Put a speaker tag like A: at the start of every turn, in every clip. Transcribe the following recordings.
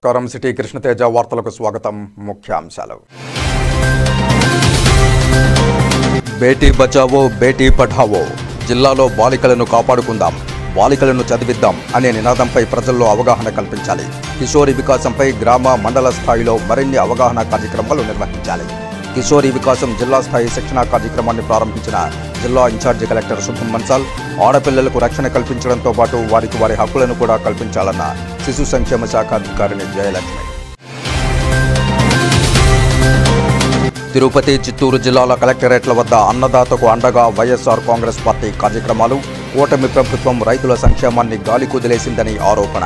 A: నమస్కారం సిటీ కృష్ణతేజ వార్తలకు స్వాగతం. ముఖ్యాంశాలు. బేటీ బచావో బేటీ పఢావో, జిల్లాలో బాలికలను కాపాడుకుందాం, బాలికలను చదివిద్దాం అనే నినాదంపై ప్రజల్లో అవగాహన కల్పించాలి. కిషోరి వికాసంపై గ్రామ మండల స్థాయిలో మరిన్ని అవగాహన కార్యక్రమాలు నిర్వహించాలి. కిషోరి వికాసం జిల్లా స్థాయి శిక్షణా కార్యక్రమాన్ని ప్రారంభించిన జిల్లా ఇన్ఛార్జి కలెక్టర్ శుభం మన్సాల్, ఆడపిల్లలకు రక్షణ కల్పించడంతో పాటు వారికి వారి హక్కులను కూడా కల్పించాలన్న శిశు సంక్షేమ శాఖ అధికారిని జయలక్ష్మి. తిరుపతి, చిత్తూరు జిల్లాల కలెక్టరేట్ల వద్ద అన్నదాతకు అండగా వైఎస్ఆర్ కాంగ్రెస్ పార్టీ కార్యక్రమాలు. కూటమి ప్రభుత్వం రైతుల సంక్షేమాన్ని గాలి కుదిలేసిందని ఆరోపణ.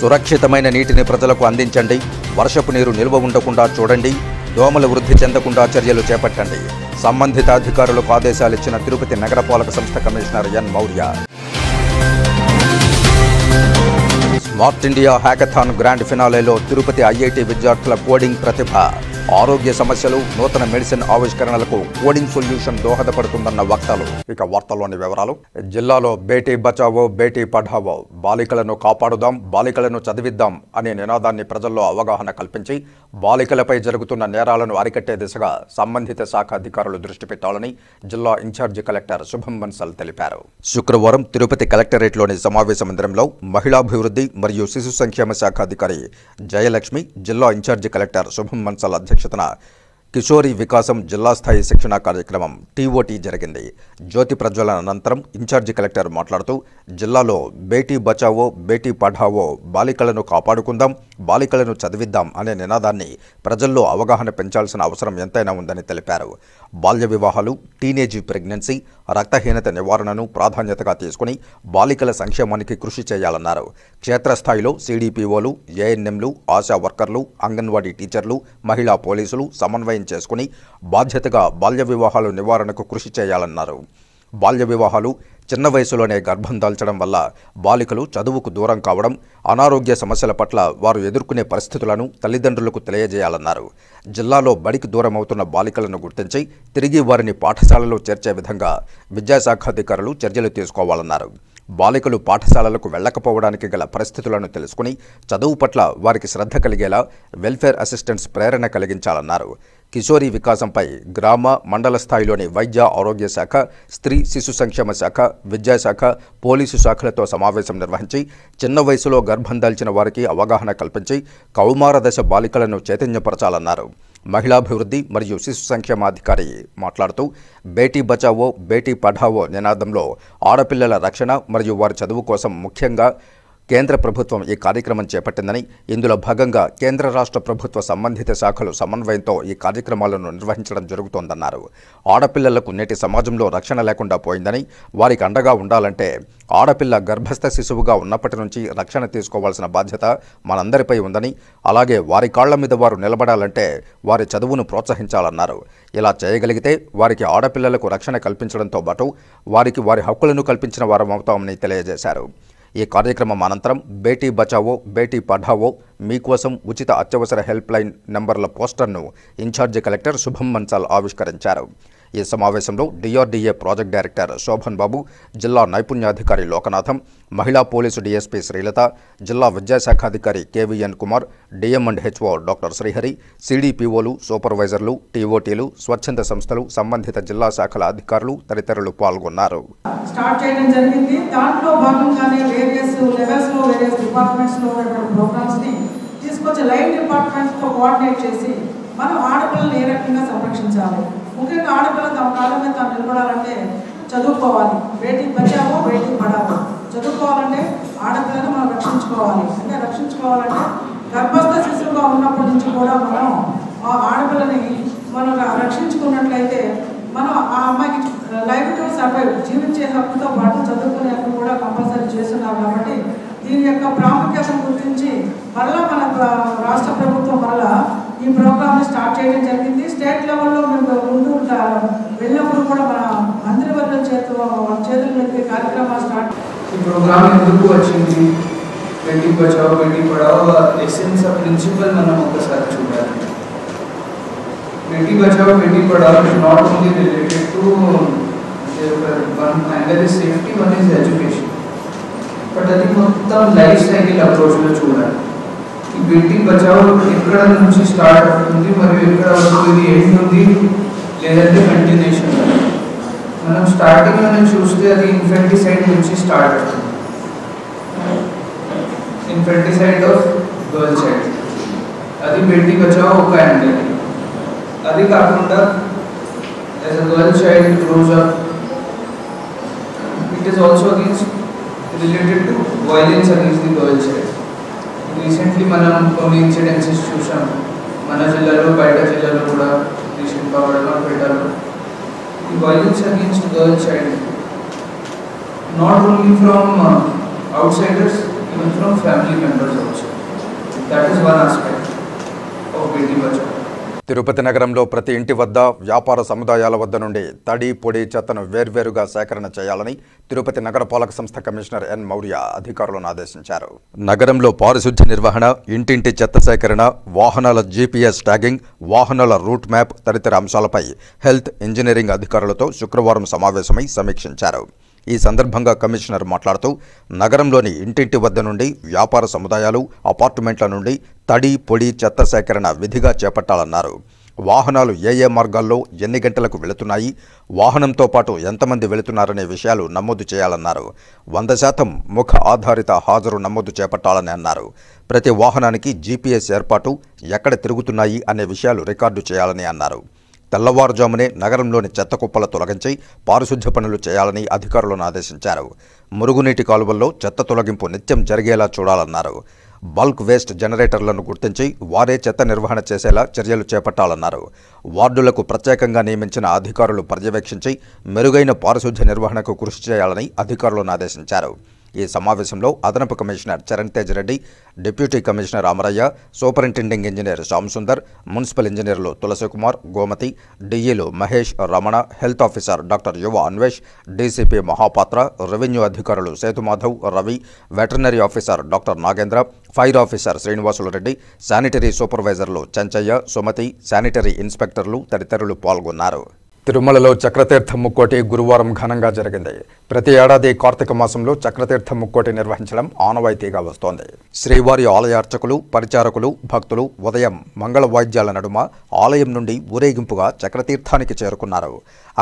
A: సురక్షితమైన నీటిని ప్రజలకు అందించండి, వర్షపు నీరు నిల్వ ఉండకుండా చూడండి, దోమలు వృద్ధి చెందకుండా చర్యలు చేపట్టండి. సంబంధిత అధికారులకు ఆదేశాలిచ్చిన తిరుపతి నగరపాలక సంస్థ commissioner N Maurya. Smart India hackathon grand ఫినాలేలో తిరుపతి ఐఐటి విద్యార్థుల కోడింగ్ ప్రతిభ. ఆరోగ్య సమస్యలు, నూతన మెడిసిన్ ఆవిష్కరణలకు కోడింగ్ సొల్యూషన్ దోహదపడుతుందన్న వక్తలు. ఇక వార్తల్లోని వివరాలు. జిల్లాలో బేటీ బచావో బేటీ పఢావో, బాలికలను కాపాడుదాం, బాలికలను చదివిద్దాం అనే నినాదాన్ని ప్రజల్లో అవగాహన కల్పించి బాలికలపై జరుగుతున్న నేరాలను అరికట్టే దిశగా సంబంధిత శాఖ అధికారులు దృష్టి పెట్టాలని జిల్లా ఇన్ఛార్జి కలెక్టర్ శుభం మన్సాల్ తెలిపారు. శుక్రవారం తిరుపతి కలెక్టరేట్లోని సమావేశ మందిరంలో మహిళాభివృద్ధి మరియు శిశు సంక్షేమ శాఖ అధికారి జయలక్ష్మి, జిల్లా ఇన్ఛార్జి కలెక్టర్ శుభం మన్సాల్ అధ్యక్షతన కిషోరి వికాసం జిల్లా స్థాయి శిక్షణా కార్యక్రమం టీఓటీ జరిగింది. జ్యోతి ప్రజ్వలన అనంతరం ఇన్ఛార్జి కలెక్టర్ మాట్లాడుతూ జిల్లాలో బేటీ బచావో బేటీ పఢావో, బాలికలను కాపాడుకుందాం, బాలికలను చదివిద్దాం అనే నినాదాన్ని ప్రజల్లో అవగాహన పెంచాల్సిన అవసరం ఎంతైనా ఉందని తెలిపారు. బాల్య వివాహాలు, టీనేజీ ప్రెగ్నెన్సీ, రక్తహీనత నివారణను ప్రాధాన్యతగా తీసుకుని బాలికల సంక్షేమానికి కృషి చేయాలన్నారు. క్షేత్రస్థాయిలో సిడిపిఓలు, ఏఎన్ఎంలు, ఆశా వర్కర్లు, అంగన్వాడీ టీచర్లు, మహిళా పోలీసులు సమన్వయం చేసుకుని బాధ్యతగా బాల్య వివాహాలు నివారణకు కృషి చేయాలన్నారు. బాల్య వివాహాలు, చిన్న వయసులోనే గర్భం దాల్చడం వల్ల బాలికలు చదువుకు దూరం కావడం, అనారోగ్య సమస్యల పట్ల వారు ఎదుర్కొనే పరిస్థితులను తల్లిదండ్రులకు తెలియజేయాలన్నారు. జిల్లాలో బడికి దూరం అవుతున్న బాలికలను గుర్తించి తిరిగి వారిని పాఠశాలలో చేర్చే విధంగా విద్యాశాఖ అధికారులు చర్యలు తీసుకోవాలన్నారు. బాలికలు పాఠశాలలకు వెళ్లకపోవడానికి గల పరిస్థితులను తెలుసుకుని చదువు పట్ల వారికి శ్రద్ధ కలిగేలా వెల్ఫేర్ అసిస్టెంట్స్ ప్రేరణ కలిగించాలన్నారు. కిషోరి వికాసంపై గ్రామ మండల స్థాయిలోని వైద్య ఆరోగ్య శాఖ, స్త్రీ శిశు సంక్షేమ శాఖ, విద్యాశాఖ, పోలీసు శాఖలతో సమావేశం నిర్వహించి చిన్న వయసులో గర్భం దాల్చిన వారికి అవగాహన కల్పించి కౌమార దశ బాలికలను చైతన్యపరచాలన్నారు. మహిళాభివృద్ధి మరియు శిశు సంక్షేమాధికారి మాట్లాడుతూ బేటీ బచావో బేటీ పఢావో నినాదంలో ఆడపిల్లల రక్షణ మరియు వారి చదువు కోసం ముఖ్యంగా కేంద్ర ప్రభుత్వం ఈ కార్యక్రమం చేపట్టిందని, ఇందులో భాగంగా కేంద్ర రాష్ట్ర ప్రభుత్వ సంబంధిత శాఖలు సమన్వయంతో ఈ కార్యక్రమాలను నిర్వహించడం జరుగుతోందన్నారు. ఆడపిల్లలకు నేటి సమాజంలో రక్షణ లేకుండా పోయిందని, వారికి అండగా ఉండాలంటే ఆడపిల్ల గర్భస్థ శిశువుగా ఉన్నప్పటి నుంచి రక్షణ తీసుకోవాల్సిన బాధ్యత మనందరిపై ఉందని, అలాగే వారి కాళ్ల మీద వారు నిలబడాలంటే వారి చదువును ప్రోత్సహించాలన్నారు. ఇలా చేయగలిగితే వారికి ఆడపిల్లలకు రక్షణ కల్పించడంతో పాటు వారికి వారి హక్కులను కల్పించిన వారమవుతామని తెలియజేశారు. ఈ కార్యక్రమం అనంతరం బేటీ బచావో బేటీ పఢావో మీకోసం ఉచిత అత్యవసర హెల్ప్ లైన్ నంబర్ల పోస్టర్ను ఇన్ఛార్జి కలెక్టర్ శుభం మన్సాల్ ఆవిష్కరించారు. ఈ సమావేశంలో డిఆర్డీఏ ప్రాజెక్ట్ డైరెక్టర్ శోభన్ బాబు, జిల్లా నైపుణ్యాధికారి లోకనాథం, మహిళా పోలీసు డీఎస్పీ శ్రీలత, జిల్లా విద్యాశాఖాధికారి కేవీఎన్ కుమార్, డిఎం&హెచ్ఓ డాక్టర్ శ్రీహరి, సిడిపిఓలు, సూపర్వైజర్లు, టీఓటీలు, స్వచ్ఛంద సంస్థలు, సంబంధిత జిల్లా శాఖల అధికారులు తదితరులు పాల్గొన్నారు.
B: స్టార్ట్ చేయడం జరిగింది. దాంట్లో భాగంగానే వేరియస్ లెవెల్స్లో వేరియస్ డిపార్ట్మెంట్స్లో ఉన్నటువంటి ప్రోగ్రామ్స్ని తీసుకొచ్చి లైన్ డిపార్ట్మెంట్స్తో కోఆర్డినేట్ చేసి మనం ఆడపిల్లలు ఏ రకంగా సంరక్షించాలి, ముఖ్యంగా ఆడపిల్లలు తమ కాళ్ళ మీద తాను నిలబడాలంటే చదువుకోవాలి. బేటీ బచావో బేటీ పఢావో, చదువుకోవాలంటే ఆడపిల్లను మనం రక్షించుకోవాలి. అంటే రక్షించుకోవాలంటే గర్భస్థ శిశువుగా ఉన్నప్పటి నుంచి కూడా మనం ఆ ఆడపిల్లని మనం రక్షించుకున్నట్లయితే మనం ఆ అమ్మాయికి లైఫ్ టు సర్వైవ్, జీవించే హక్కుతో పాటు చదువుకునే హక్కు కూడా కంపల్సరీ చేస్తున్నాం. కాబట్టి దీని యొక్క ప్రాముఖ్యతను గుర్తించి మరలా మన రాష్ట్ర ప్రభుత్వం మరలా ఈ ప్రోగ్రామ్ని స్టార్ట్ చేయడం జరిగింది. స్టేట్ లెవెల్లో మేము ముందు వెళ్ళినప్పుడు కూడా మన మంత్రివర్గం చేతుల మీద కార్యక్రమాలు స్టార్ట్.
C: ఈ ప్రోగ్రామ్ ఎందుకు వచ్చింది, Beti Bachao Beti Padhao essence of principle మనం ఒకసారి చూడాలి. Beti Bachao Beti Padhao is not only related to one angle is safety, one is education. But అది మొత్తం లైఫ్ సైకిల్ అప్రోచ్లో చూడాలి. ఈ బేటీ బచావో ఎక్కడ నుంచి స్టార్ట్ అవుతుంది మరియు ఎక్కడ వరకు ఇది ఎండ్ ఉంది లేదంటే కంటిన్యూషన్. మనం స్టార్టింగ్లోనే చూస్తే అది ఇన్ఫెంటిసైడ్ నుంచి స్టార్ట్ అవుతుంది. ఇన్ఫెంటిసైడ్ ఆఫ్ గర్ల్ చైల్డ్, అది బేటీ బచావో ఒక యాంగిల్. అది కాకుండా as a girl child grows up, it is also related to violence against the girl child. Recently మనం కొన్ని ఇన్సిడెన్సెస్ చూసాం మన జిల్లాలో, బయట జిల్లాలో కూడా, రీసెంట్గా వడలపేటలో. ఈ violence against girl child not only from outsiders, even from family members also. That is one aspect of Beti Bachao.
A: Tirupati నగరంలో ప్రతి ఇంటి వద్ద, వ్యాపార సముదాయాల వద్ద నుండి తడి, పొడి చెత్తను వేర్వేరుగా సేకరణ చేయాలని తిరుపతి నగరపాలక సంస్థ కమిషనర్ ఎన్ మౌర్య అధికారులను ఆదేశించారు. నగరంలో పారిశుధ్య నిర్వహణ, ఇంటింటి చెత్త సేకరణ, వాహనాల జీపీఎస్ ట్యాగింగ్, వాహనాల రూట్ మ్యాప్ తదితర అంశాలపై హెల్త్, ఇంజనీరింగ్ అధికారులతో శుక్రవారం సమావేశమై సమీక్షించారు. ఈ సందర్భంగా కమిషనర్ మాట్లాడుతూ నగరంలోని ఇంటింటి వద్ద నుండి, వ్యాపార సముదాయాలు, అపార్ట్మెంట్ల నుండి తడి, పొడి చెత్త సేకరణ విధిగా చేపట్టాలన్నారు. వాహనాలు ఏ మార్గాల్లో ఎన్ని గంటలకు వెళుతున్నాయి, వాహనంతో పాటు ఎంతమంది వెళుతున్నారనే విషయాలు నమోదు చేయాలన్నారు. 100% ముఖ ఆధారిత హాజరు నమోదు చేపట్టాలని అన్నారు. ప్రతి వాహనానికి జీపీఎస్ ఏర్పాటు, ఎక్కడ తిరుగుతున్నాయి అనే విషయాలు రికార్డు చేయాలని అన్నారు. తెల్లవారుజామునే నగరంలోని చెత్త కుప్పల తొలగించి పారిశుధ్య పనులు చేయాలని అధికారులను ఆదేశించారు. మురుగునీటి కాలువల్లో చెత్త తొలగింపు నిత్యం జరిగేలా చూడాలన్నారు. బల్క్ వేస్ట్ జనరేటర్లను గుర్తించి వారే చెత్త నిర్వహణ చేసేలా చర్యలు చేపట్టాలన్నారు. వార్డులకు ప్రత్యేకంగా నియమించిన అధికారులు పర్యవేక్షించి మెరుగైన పారిశుధ్య నిర్వహణకు కృషి చేయాలని అధికారులను ఆదేశించారు. ఈ సమావేశంలో అదనపు commissioner Charan Tej Reddy, deputy commissioner Amaraiah, superintending engineer Shyam Sundar, municipal ఇంజనీర్లు తులసికుమార్, గోమతి, డిఈలు Mahesh, Ramana, health officer doctor Yuva Anvesh, DCP Mahapatra, revenue అధికారులు Sethumadhav, Ravi, veterinary officer doctor Nagendra, fire officer Srinivasulu Reddy, sanitary సూపర్వైజర్లు చెంచయ్య, సుమతి, శానిటరీ ఇన్స్పెక్టర్లు తదితరులు పాల్గొన్నారు. తిరుమలలో చక్రతీర్థం ముక్కోటి గురువారం ఘనంగా జరిగింది. ప్రతి ఏడాది కార్తీక మాసంలో చక్రతీర్థం ముక్కోటి నిర్వహించడం ఆనవాయితీగా వస్తోంది. శ్రీవారి ఆలయ అర్చకులు, పరిచారకులు, భక్తులు ఉదయం మంగళ వాయిద్యాల నడుమ ఆలయం నుండి ఊరేగింపుగా చక్రతీర్థానికి చేరుకున్నారు.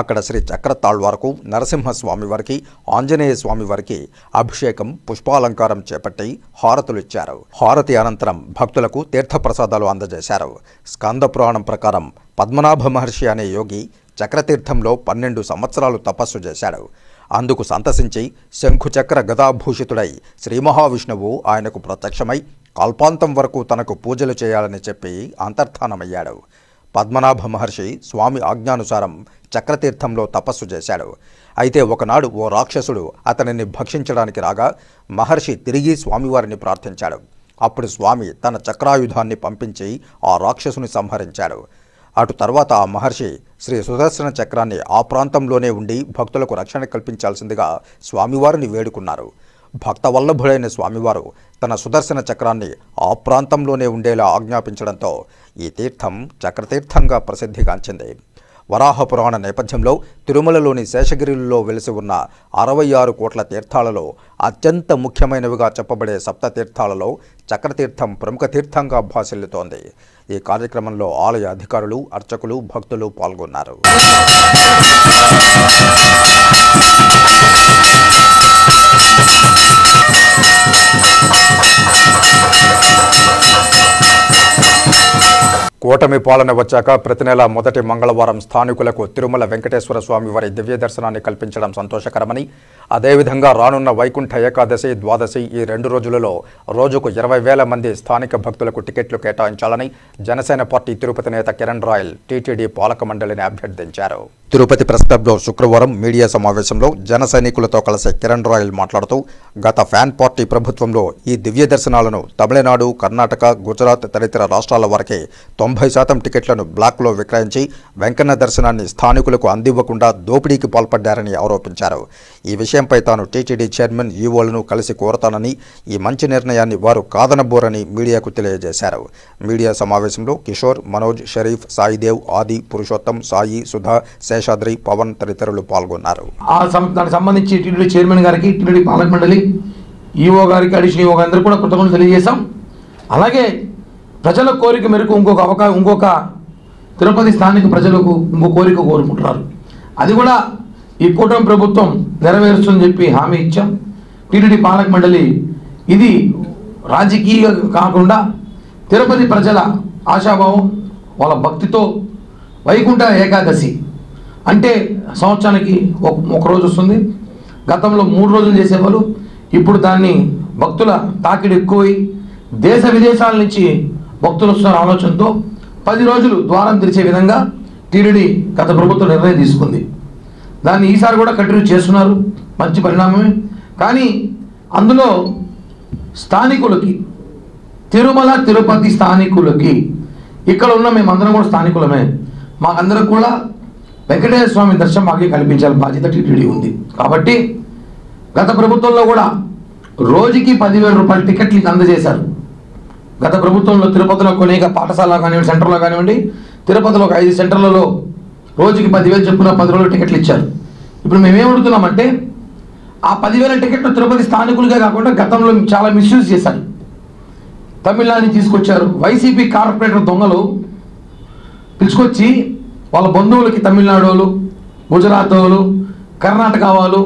A: అక్కడ శ్రీ చక్ర తాళ్వారకు, నరసింహస్వామివారికి, ఆంజనేయ స్వామివారికి అభిషేకం, పుష్పాలంకారం చేపట్టి హారతులు ఇచ్చారు. హారతి అనంతరం భక్తులకు తీర్థప్రసాదాలు అందజేశారు. స్కంద పురాణం ప్రకారం పద్మనాభ మహర్షి అనే యోగి చక్రతీర్థంలో 12 సంవత్సరాలు తపస్సు చేశాడు. అందుకు సంతసించి శంఖుచక్ర గదాభూషితుడై శ్రీ మహావిష్ణువు ఆయనకు ప్రత్యక్షమై కల్పాంతం వరకు తనకు పూజలు చేయాలని చెప్పి అంతర్ధానమయ్యాడు. పద్మనాభ మహర్షి స్వామి ఆజ్ఞానుసారం చక్రతీర్థంలో తపస్సు చేశాడు. అయితే ఒకనాడు ఓ రాక్షసుడు అతనిని భక్షించడానికి రాగా మహర్షి తిరిగి స్వామివారిని ప్రార్థించాడు. అప్పుడు స్వామి తన చక్రాయుధాన్ని పంపించి ఆ రాక్షసుని సంహరించాడు. అటు తర్వాత ఆ మహర్షి శ్రీ సుదర్శన చక్రాన్ని ఆ ప్రాంతంలోనే ఉండి భక్తులకు రక్షణ కల్పించాల్సిందిగా స్వామివారిని వేడుకున్నారు. భక్తవల్లభుడైన స్వామివారు తన సుదర్శన చక్రాన్ని ఆ ప్రాంతంలోనే ఉండేలా ఆజ్ఞాపించడంతో ఈ తీర్థం చక్రతీర్థంగా ప్రసిద్ధిగాంచింది. వరాహ పురాణ నేపథ్యంలో తిరుమలలోని శేషగిరిలో వెలిసి ఉన్న 66 కోట్ల తీర్థాలలో అత్యంత ముఖ్యమైనవిగా చెప్పబడే సప్తతీర్థాలలో చక్రతీర్థం ప్రముఖ తీర్థంగా భాసిల్లుతోంది. ఈ కార్యక్రమంలో ఆలయ అధికారులు, అర్చకులు, భక్తులు పాల్గొన్నారు. కూటమి పాలన వచ్చాక ప్రతి నెల మొదటి మంగళవారం స్థానికులకు తిరుమల వెంకటేశ్వర స్వామి వారి దివ్య దర్శనాన్ని కల్పించడం సంతోషకరమని, అదేవిధంగా రానున్న వైకుంఠ ఏకాదశి, ద్వాదశి ఈ 2 రోజులలో రోజుకు 20,000 మంది స్థానిక భక్తులకు టికెట్లు కేటాయించాలని జనసేన పార్టీ తిరుపతి నేత కిరణ్ రాయల్ టీటీడీ పాలక మండలిని అభ్యర్థించారు. తిరుపతి ప్రెస్ క్లబ్లో శుక్రవారం మీడియా సమావేశంలో జన సైనికులతో కలిసి కిరణ్ రాయల్ మాట్లాడుతూ గత ఫ్యాన్ పార్టీ ప్రభుత్వంలో ఈ దివ్య దర్శనాలను తమిళనాడు, కర్ణాటక, గుజరాత్ తదితర రాష్ట్రాల వరకే 90% టికెట్లను బ్లాక్లో విక్రయించి వెంకన్న దర్శనాన్ని స్థానికులకు అందివ్వకుండా దోపిడీకి పాల్పడ్డారని ఆరోపించారు. ఈ విషయంపై తాను టీటీడీ చైర్మన్, ఈవోలను కలిసి కోరతానని, ఈ మంచి నిర్ణయాన్ని వారు కాదనబోరని మీడియాకు తెలియజేశారు. మీడియా సమావేశంలో కిషోర్, మనోజ్, షరీఫ్, సాయిదేవ్, ఆది, పురుషోత్తం, సాయి, సుధా, శేషాద్రి, పవన్ తదితరులు పాల్గొన్నారు.
D: దానికి సంబంధించి టీటీడీ చైర్మన్ గారికి, టీటీడీ పాలక మండలి ఈఓ గారికి, అడిషనల్ ఈఓ అందరికీ కూడా కృతజ్ఞతలు తెలియజేశాం. అలాగే ప్రజల కోరిక మేరకు ఇంకొక తిరుపతి స్థానిక ప్రజలకు ఇంకో కోరిక కోరుకుంటున్నారు. అది కూడా ఈ కూటమి ప్రభుత్వం నెరవేరుస్తుందని చెప్పి హామీ ఇచ్చాం. టీటీడీ పాలక మండలి ఇది రాజకీయ కాకుండా తిరుపతి ప్రజల ఆశాభావం, వాళ్ళ భక్తితో వైకుంఠ ఏకాదశి అంటే సంవత్సరానికి ఒక రోజు వస్తుంది. గతంలో 3 రోజులు చేసేవాళ్ళు, ఇప్పుడు దాన్ని భక్తుల తాకిడి ఎక్కువై దేశ విదేశాల నుంచి భక్తులు వస్తున్న ఆలోచనతో 10 రోజులు ద్వారం తెరిచే విధంగా టీటీడీ గత ప్రభుత్వం నిర్ణయం తీసుకుంది. దాన్ని ఈసారి కూడా కంటిన్యూ చేస్తున్నారు, మంచి పరిణామమే. కానీ అందులో స్థానికులకి, తిరుమల తిరుపతి స్థానికులకి, ఇక్కడ ఉన్న మేమందరం కూడా స్థానికులమే, మాకందరం కూడా వెంకటేశ్వర స్వామి దర్శనం మాకే కల్పించాలి బాధ్యత టీటీడీ ఉంది. కాబట్టి గత ప్రభుత్వంలో కూడా రోజుకి 10,000 రూపాయల టికెట్లు అందజేశారు. గత ప్రభుత్వంలో తిరుపతిలో కొనేక పాఠశాల కానివ్వండి, సెంటర్లో కానివ్వండి, తిరుపతిలో ఒక 5 సెంటర్లలో రోజుకి 10,000 చొప్పున 10 రోజులు టికెట్లు ఇచ్చారు. ఇప్పుడు మేమేమడుగుతున్నామంటే ఆ 10,000 టికెట్లు తిరుపతి స్థానికులుగా కాకుండా గతంలో చాలా మిస్యూజ్ చేశారు. తమిళనాడు తీసుకొచ్చారు. వైసీపీ కార్పొరేటర్ దొంగలు పిలుచుకొచ్చి వాళ్ళ బంధువులకి తమిళనాడు వాళ్ళు, గుజరాత్ వాళ్ళు, కర్ణాటక వాళ్ళు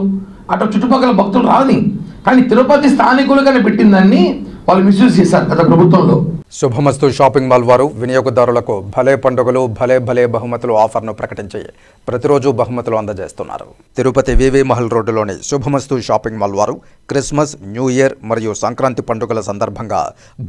D: అటు చుట్టుపక్కల భక్తులు రాని, కానీ తిరుపతి స్థానికులుగానే పెట్టిన దాన్ని వాళ్ళు మిస్యూజ్ చేశారు గత ప్రభుత్వంలో.
A: శుభమస్తు షాపింగ్ మాల్ వారు వినియోగదారులకు భలే పండుగలు భలే బహుమతులు ఆఫర్ను ప్రకటించి ప్రతిరోజు బహుమతులు అందజేస్తున్నారు. తిరుపతి వివి మహల్ రోడ్డులోని శుభమస్తు షాపింగ్ మాల్ వారు క్రిస్మస్, న్యూ ఇయర్ మరియు సంక్రాంతి పండుగల సందర్భంగా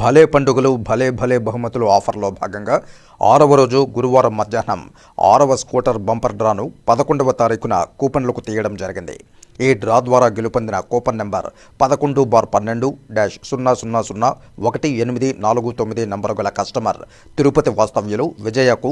A: భలే పండుగలు భలే బహుమతులు ఆఫర్లో భాగంగా 6వ రోజు గురువారం మధ్యాహ్నం 6వ స్కూటర్ బంపర్ డ్రాను 11వ తారీఖున కూపన్లకు తీయడం జరిగింది. ఈ డ్రా ద్వారా గెలుపొందిన కూపన్ నెంబర్ 11/12-00001849 నంబరు గల కస్టమర్ తిరుపతి వాస్తవ్యులు విజయకు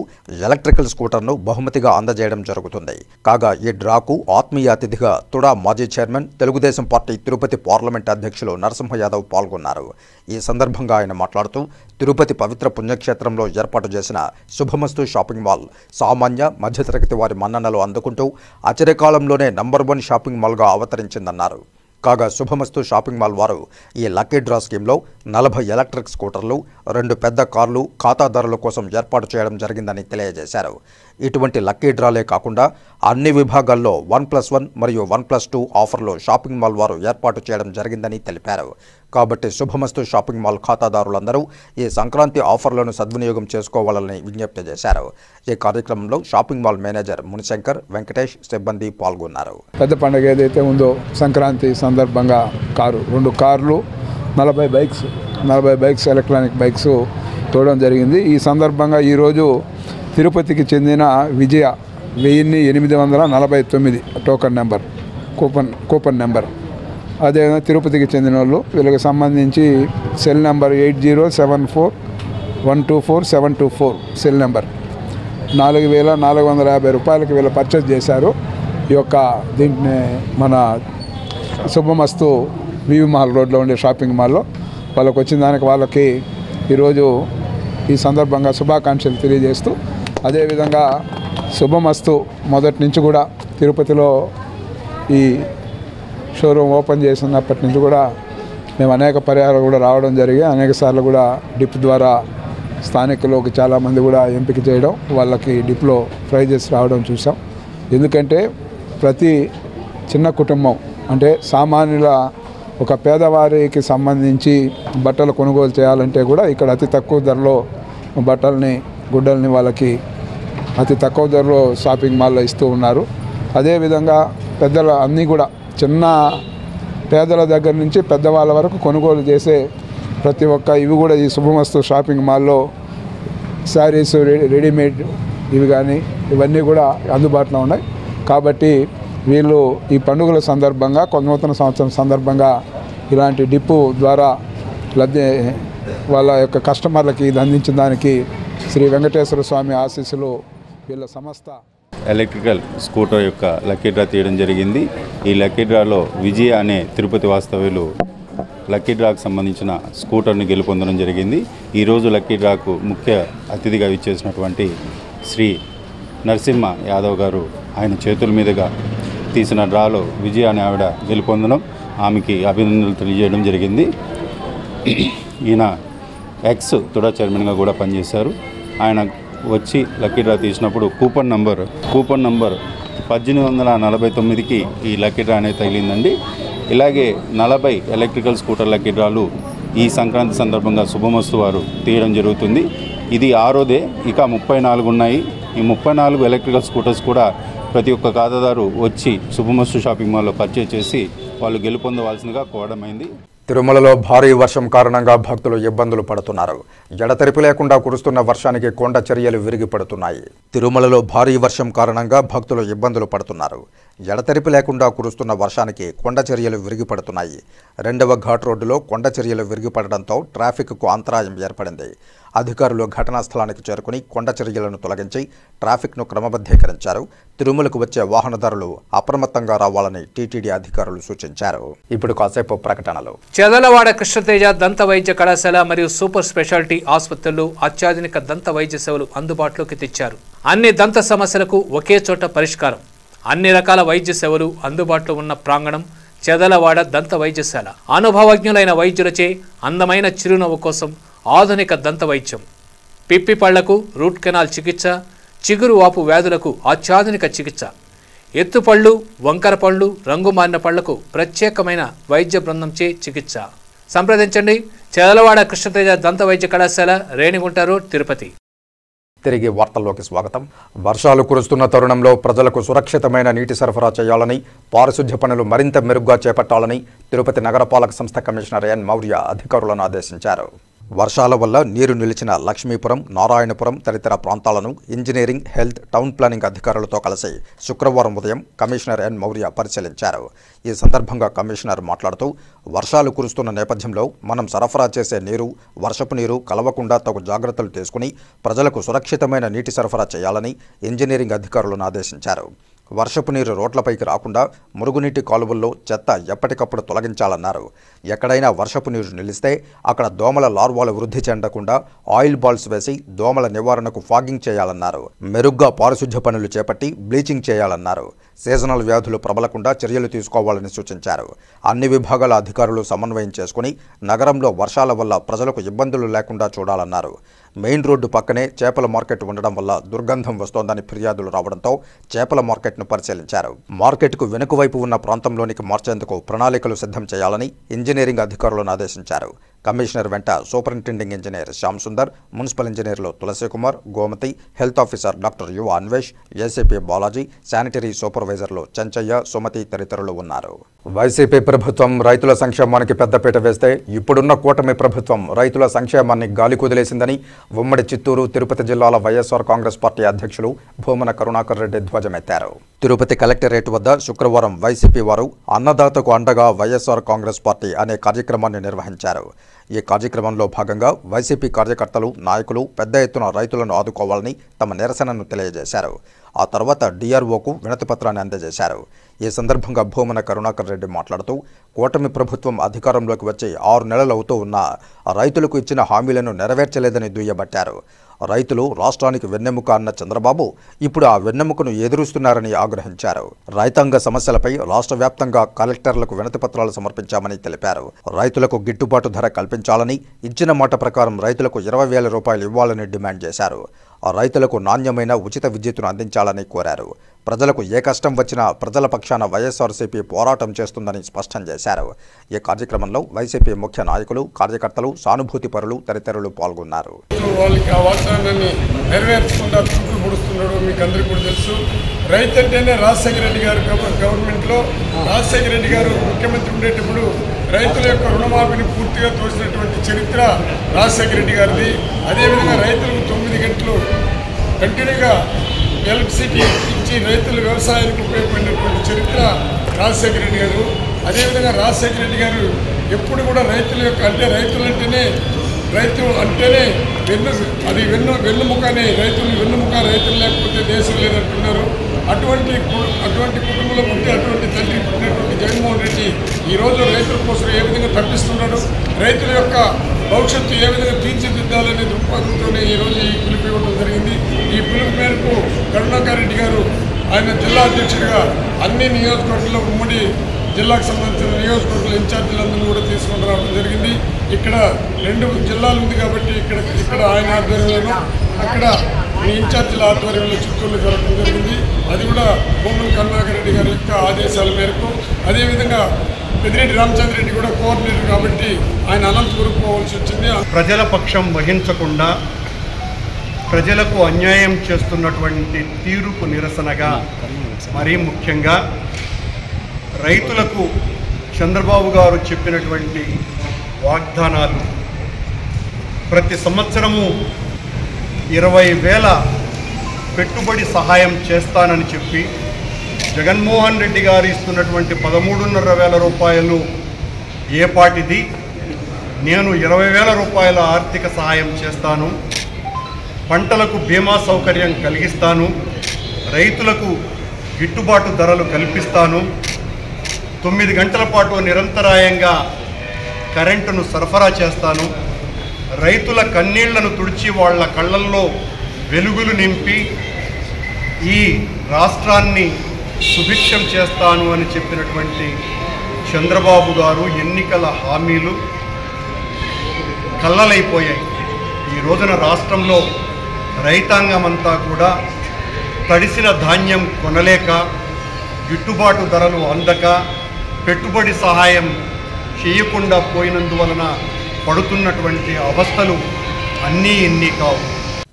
A: ఎలక్ట్రికల్ స్కూటర్ను బహుమతిగా అందజేయడం జరుగుతుంది. కాగా ఈ డ్రాకు ఆత్మీయ అతిథిగా తుడా మాజీ chairman, Telugu Desam party Tirupati parliament అధ్యక్షులు నరసింహ యాదవ్ పాల్గొన్నారు. ఈ సందర్భంగా ఆయన మాట్లాడుతూ తిరుపతి పవిత్ర పుణ్యక్షేత్రంలో ఏర్పాటు చేసిన శుభమస్తు షాపింగ్ మాల్ సామాన్య మధ్యతరగతి వారి మన్ననలు అందుకుంటూ అచిరకాలంలోనే నంబర్ 1 షాపింగ్ మాల్గా అవతరించిందన్నారు. కాగా శుభమస్తు షాపింగ్ మాల్ వారు ఈ లక్కీ డ్రా స్కీమ్లో 40 ఎలక్ట్రిక్ స్కూటర్లు, 2 పెద్ద కార్లు ఖాతాదారుల కోసం ఏర్పాటు చేయడం జరిగిందని తెలియజేశారు. ఇటువంటి లక్కీ డ్రాలే కాకుండా అన్ని విభాగాల్లో 1+1 మరియు 1+2 ఆఫర్లు షాపింగ్ మాల్ వారు ఏర్పాటు చేయడం జరిగిందని తెలిపారు. కాబట్టి శుభమస్తు షాపింగ్ మాల్ ఖాతాదారులందరూ ఈ సంక్రాంతి ఆఫర్లను సద్వినియోగం చేసుకోవాలని విజ్ఞప్తి చేశారు. ఈ కార్యక్రమంలో shopping mall manager Munishankar, Venkatesh సిబ్బంది పాల్గొన్నారు.
E: పెద్ద పండుగ ఏదైతే ఉందో సంక్రాంతి సందర్భంగా 2 కార్లు, 40 బైక్స్ ఎలక్ట్రానిక్ బైక్స్ తోడడం జరిగింది. ఈ సందర్భంగా ఈరోజు తిరుపతికి చెందిన విజయ 1849 టోకన్ నెంబర్ కూపన్ నెంబర్, అదేవిధంగా తిరుపతికి చెందిన వాళ్ళు వీళ్ళకి సంబంధించి సెల్ నెంబర్ 8074124724 సెల్ నెంబర్ 4,450 రూపాయలకి వీళ్ళు పర్చేజ్ చేశారు. ఈ యొక్క దీంట్ని మన శుభమస్తు వివి మహల్ రోడ్లో ఉండే షాపింగ్ మాల్లో వాళ్ళకి వచ్చిన దానికి వాళ్ళకి ఈరోజు ఈ సందర్భంగా శుభాకాంక్షలు తెలియజేస్తూ, అదేవిధంగా శుభమస్తు మొదటి నుంచి కూడా తిరుపతిలో ఈ షోరూమ్ ఓపెన్ చేసినప్పటి నుంచి కూడా మేము అనేక పర్యాయాలు కూడా రావడం జరిగి అనేక సార్లు కూడా డిప్ ద్వారా స్థానికులకు చాలామంది కూడా ఎంపిక చేయడం, వాళ్ళకి డిప్లో ప్రైజెస్ రావడం చూసాం. ఎందుకంటే ప్రతి చిన్న కుటుంబం అంటే సామాన్యుల ఒక పేదవారికి సంబంధించి బట్టలు కొనుగోలు చేయాలంటే కూడా ఇక్కడ అతి తక్కువ ధరలో బట్టల్ని, గుడ్డల్ని వాళ్ళకి అతి తక్కువ ధరలో షాపింగ్ మాల్లో ఇస్తూ ఉన్నారు. అదేవిధంగా పెద్దల అన్నీ కూడా చిన్న పేదల దగ్గర నుంచి పెద్దవాళ్ళ వరకు కొనుగోలు చేసే ప్రతి ఒక్క ఇవి కూడా ఈ శుభమస్తు షాపింగ్ మాల్లో శారీస్, రెడీమేడ్ ఇవి కానీ ఇవన్నీ కూడా అందుబాటులో ఉన్నాయి. కాబట్టి వీళ్ళు ఈ పండుగల సందర్భంగా, నూతన సంవత్సరం సందర్భంగా ఇలాంటి డిప్పు ద్వారా లబ్ధి వాళ్ళ యొక్క కస్టమర్లకి ఇది అందించిన దానికి శ్రీ వెంకటేశ్వర స్వామి ఆశీస్సులు వీళ్ళ సంస్థ
F: ఎలక్ట్రికల్ స్కూటర్ యొక్క లక్కీ డ్రా తీయడం జరిగింది. ఈ లక్కీ డ్రాలో విజయ అనే తిరుపతి వాస్తవ్యులు లక్కీ డ్రాకు సంబంధించిన స్కూటర్ని గెలుపొందడం జరిగింది. ఈరోజు లక్కీ డ్రాకు ముఖ్య అతిథిగా ఇచ్చేసినటువంటి శ్రీ నరసింహ యాదవ్ గారు ఆయన చేతుల మీదుగా తీసిన డ్రాలో విజయ అనే ఆవిడ గెలుపొందడం, ఆమెకి అభినందనలు తెలియజేయడం జరిగింది. ఈయన ఎక్స్ తుడా చైర్మన్గా కూడా పనిచేశారు. ఆయన వచ్చి లక్కీ డ్రా తీసినప్పుడు కూపన్ నంబర్ 1849కి ఈ లక్కీ డ్రా అనేది తగిలిందండి. ఇలాగే 40 ఎలక్ట్రికల్ స్కూటర్ లక్కీ డ్రాలు ఈ సంక్రాంతి సందర్భంగా శుభమస్తు వారు తీయడం జరుగుతుంది. ఇది 6దే, ఇక 34 ఉన్నాయి. ఈ 34 ఎలక్ట్రికల్ స్కూటర్స్ కూడా ప్రతి ఒక్క ఖాతాదారు వచ్చి శుభమస్తు షాపింగ్ మాల్లో పర్చేజ్ చేసి వాళ్ళు గెలుపొందవలసిందిగా కోరడమైంది.
A: తిరుమలలో భారీ వర్షం కారణంగా భక్తులు ఇబ్బందులు పడుతున్నారు. ఎడతెరిపి లేకుండా కురుస్తున్న వర్షానికి కొండ చర్యలు విరిగిపడుతున్నాయి. తిరుమలలో భారీ వర్షం కారణంగా భక్తులు ఇబ్బందులు పడుతున్నారు. ఎడతెరిపి లేకుండా కురుస్తున్న వర్షానికి కొండ చర్యలు విరిగిపడుతున్నాయి. 2వ ఘాట్ రోడ్డులో కొండ చర్యలు విరిగిపడడంతో ట్రాఫిక్కు అంతరాయం ఏర్పడింది. అధికారులు ఘటనా స్థలానికి చేరుకుని కొండ చర్యలను తొలగించి ట్రాఫిక్ను క్రమబద్ధీకరించారు. తిరుమలకు వచ్చే వాహనదారులు అప్రమత్తంగా రావాలని టీటీడీ అధికారులు సూచించారు. ఇప్పుడు కాసేపు ప్రకటనలు.
G: చదలవాడ కృష్ణతేజ దంత వైద్య కళాశాల మరియు సూపర్ స్పెషాలిటీ ఆసుపత్రులు అత్యాధునిక దంత వైద్య సేవలు అందుబాటులోకి తెచ్చారు. అన్ని దంత సమస్యలకు ఒకే చోట పరిష్కారం. అన్ని రకాల వైద్య సేవలు అందుబాటులో ఉన్న ప్రాంగణం చదలవాడ దంత వైద్యశాల. అనుభవజ్ఞులైన వైద్యులచే అందమైన చిరునవ్వు కోసం ఆధునిక దంత వైద్యం, పిప్పి పళ్లకు రూట్ కెనాల్ చికిత్స, చిగురు వాపు వ్యాధులకు అత్యాధునిక చికిత్స, ఎత్తుపళ్ళు, వంకర పళ్ళు, రంగు మారిన పళ్లకు ప్రత్యేకమైన వైద్య బృందంచే చికిత్స. సంప్రదించండి చదలవాడ కృష్ణతేజ దంత వైద్య కళాశాల, రేణిగుంట రోడ్, తిరుపతి.
A: తిరిగి వార్తల్లోకి స్వాగతం. వర్షాలు కురుస్తున్న తరుణంలో ప్రజలకు సురక్షితమైన నీటి సరఫరా చేయాలని, పారిశుధ్య పనులు మరింత మెరుగ్గా చేపట్టాలని తిరుపతి నగరపాలక సంస్థ కమిషనర్ ఎన్ మౌర్య అధికారులను ఆదేశించారు. వర్షాల వల్ల నీరు నిలిచిన లక్ష్మీపురం, నారాయణపురం తదితర ప్రాంతాలను ఇంజనీరింగ్, హెల్త్, టౌన్ ప్లానింగ్ అధికారులతో కలిసి శుక్రవారం ఉదయం కమిషనర్ ఎన్ మౌర్య పరిశీలించారు. ఈ సందర్భంగా కమిషనర్ మాట్లాడుతూ, వర్షాలు కురుస్తున్న నేపథ్యంలో మనం సరఫరా చేసే నీరు, వర్షపు నీరు కలవకుండా తగు జాగ్రత్తలు తీసుకుని ప్రజలకు సురక్షితమైన నీటి సరఫరా చేయాలని ఇంజనీరింగ్ అధికారులను ఆదేశించారు. వర్షపు నీరు రోడ్లపైకి రాకుండా మురుగునీటి కాలువల్లో చెత్త ఎప్పటికప్పుడు తొలగించాలన్నారు. ఎక్కడైనా వర్షపు నీరు నిలిస్తే అక్కడ దోమల లార్వాలు వృద్ధి చెందకుండా ఆయిల్ బాల్స్ వేసి దోమల నివారణకు ఫాగింగ్ చేయాలన్నారు. మెరుగ్గా పారిశుధ్య పనులు చేపట్టి బ్లీచింగ్ చేయాలన్నారు. సీజనల్ వ్యాధులు ప్రబలకుండా చర్యలు తీసుకోవాలని సూచించారు. అన్ని విభాగాల అధికారులు సమన్వయం చేసుకుని నగరంలో వర్షాల వల్ల ప్రజలకు ఇబ్బందులు లేకుండా చూడాలన్నారు. మెయిన్ రోడ్డు పక్కనే చేపల మార్కెట్ ఉండడం వల్ల దుర్గంధం వస్తోందని ఫిర్యాదులు రావడంతో చేపల మార్కెట్ను పరిశీలించారు. మార్కెట్కు వెనుక వైపు ఉన్న ప్రాంతంలోనికి మార్చేందుకు ప్రణాళికలు సిద్ధం చేయాలని ఇంజనీరింగ్ అధికారులను ఆదేశించారు. కమిషనర్ వెంట superintending engineer Shyam Sundar, municipal ఇంజనీర్లు Tulasikumar, Gomathi, health officer doctor Yuva Anvesh, ACP Balaji, sanitary సూపర్వైజర్లు చెంచయ్య, సుమతి తదితరులు ఉన్నారు. వైసీపీ ప్రభుత్వం రైతుల సంక్షేమానికి పెద్దపీట వేస్తే ఇప్పుడున్న కూటమి ప్రభుత్వం రైతుల సంక్షేమాన్ని గాలి కుదిలేసిందని ఉమ్మడి చిత్తూరు, తిరుపతి జిల్లాల వైఎస్ఆర్ కాంగ్రెస్ పార్టీ అధ్యక్షులు భూమన కరుణాకర్ రెడ్డి ధ్వజమెత్తారు. తిరుపతి కలెక్టరేట్ వద్ద శుక్రవారం వైసీపీ వారు అన్నదాతకు అండగా వైఎస్ఆర్ కాంగ్రెస్ పార్టీ అనే కార్యక్రమాన్ని నిర్వహించారు. ఈ కార్యక్రమంలో భాగంగా వైసీపీ కార్యకర్తలు, నాయకులు పెద్ద ఎత్తున రైతులను ఆదుకోవాలని తమ నిరసనను తెలియజేశారు. ఆ తర్వాత డిఆర్ఓకు వినతిపత్రాన్ని అందజేశారు. ఈ సందర్భంగా భూమన కరుణాకర్ రెడ్డి మాట్లాడుతూ, కూటమి ప్రభుత్వం అధికారంలోకి వచ్చి 6 నెలలు అవుతూ ఉన్నా రైతులకు ఇచ్చిన హామీలను నెరవేర్చలేదని దుయ్యబట్టారు. రైతులు రాష్ట్రానికి వెన్నెముక అన్న చంద్రబాబు ఇప్పుడు ఆ వెన్నెముకను ఎదురుస్తున్నారని ఆగ్రహించారు. రైతాంగ సమస్యలపై రాష్ట్ర వ్యాప్తంగా కలెక్టర్లకు వినతిపత్రాలు సమర్పించామని తెలిపారు. రైతులకు గిట్టుబాటు ధర కల్పించాలని, ఇచ్చిన మాట ప్రకారం రైతులకు 20,000 రూపాయలు ఇవ్వాలని డిమాండ్ చేశారు. రైతులకు నాణ్యమైన ఉచిత విద్యుత్తును అందించాలని కోరారు. ప్రజలకు ఏ కష్టం వచ్చినా ప్రజల పక్షాన వైఎస్ఆర్సీపీ పోరాటం చేస్తుందని స్పష్టం చేశారు. ఈ కార్యక్రమంలో వైసీపీ ముఖ్య నాయకులు, కార్యకర్తలు, సానుభూతి పరులు తదితరులు పాల్గొన్నారు.
H: వాళ్ళకి ఆ వాగ్దానాన్ని నెరవేర్చకుండా చూపులు పొడుస్తున్నాడు. మీకు అందరికీ కూడా తెలుసు. రైతు అంటేనే రాజశేఖర రెడ్డి గారు గవర్నమెంట్లో రాజశేఖర రెడ్డి గారు ముఖ్యమంత్రి ఉండేటప్పుడు రైతుల యొక్క రుణమాఫీని పూర్తిగా తోసినటువంటి చరిత్ర రాజశేఖర రెడ్డి గారిది. అదేవిధంగా రైతులకు 9 గంటలు కంటిన్యూగా ఎలక్ట్రిసిటీ ఇచ్చి రైతులు వ్యవసాయానికి ఉపయోగపడినటువంటి చరిత్ర రాజశేఖర రెడ్డి గారు. అదేవిధంగా రాజశేఖర రెడ్డి గారు ఎప్పుడు కూడా రైతుల యొక్క రైతు అంటేనే వెన్నుముక అని వెన్నుముక రైతులు లేకపోతే దేశం లేదంటున్నారు. అటువంటి కుటుంబంలో పుట్టి అటువంటి తండ్రి పుట్టినటువంటి జగన్మోహన్ రెడ్డి ఈరోజు రైతుల కోసం ఏ విధంగా తప్పిస్తున్నాడు, రైతుల యొక్క భవిష్యత్తు ఏ విధంగా తీర్చిదిద్దాలనే దృక్పథంతోనే ఈరోజు ఈ పిలుపు ఇవ్వడం జరిగింది. ఈ పిలుపు మేరకు కరుణాకర్ రెడ్డి గారు ఆయన జిల్లా అధ్యక్షుడిగా అన్ని నియోజకవర్గాల్లో ఉమ్మడి జిల్లాకు సంబంధించిన నియోజకవర్గాల ఇన్ఛార్జీలందరినీ కూడా తీసుకొని రావడం జరిగింది. ఇక్కడ 2 జిల్లాలు ఉంది కాబట్టి ఇక్కడ ఆయన ఆధ్వర్యంలోనూ అక్కడ మీ ఇన్ఛార్జీల ఆధ్వర్యంలో చిత్తూరులో జరగడం జరిగింది. అది కూడా భూమన కరుణాకర్ రెడ్డి గారి యొక్క ఆదేశాల మేరకు. అదేవిధంగా పెద్దిరెడ్డి రామచంద్రరెడ్డి కూడా కోఆర్డినేటర్ కాబట్టి ఆయన అనంతపురం పోవాల్సి వచ్చింది.
I: ప్రజల పక్షం వహించకుండా ప్రజలకు అన్యాయం చేస్తున్నటువంటి తీరుకు నిరసనగా మరీ ముఖ్యంగా రైతులకు చంద్రబాబు గారు చెప్పినటువంటి వాగ్దానాలు ప్రతి సంవత్సరము 20,000 పెట్టుబడి సహాయం చేస్తానని చెప్పి జగన్మోహన్ రెడ్డి గారు ఇస్తున్నటువంటి 13,500 రూపాయలు ఏ పాటిది, నేను 20,000 రూపాయల ఆర్థిక సహాయం చేస్తాను, పంటలకు బీమా సౌకర్యం కలిగిస్తాను, రైతులకు గిట్టుబాటు ధరలు కల్పిస్తాను, 9 గంటల పాటు నిరంతరాయంగా కరెంటును సరఫరా చేస్తాను, రైతుల కన్నీళ్లను తుడిచి వాళ్ళ కళ్ళల్లో వెలుగులు నింపి ఈ రాష్ట్రాన్ని సుభిక్షం చేస్తాను అని చెప్పినటువంటి చంద్రబాబు గారు ఎన్నికల హామీలు కళ్ళలైపోయాయి. ఈ రోజున రాష్ట్రంలో రైతాంగమంతా కూడా తడిసిన ధాన్యం కొనలేక, గిట్టుబాటు ధరలు అందక, పెట్టుబడి సహాయం చేయకుండా పోయినందువలన పడుతున్నటువంటి అవస్థలు అన్నీ ఇన్ని కావు.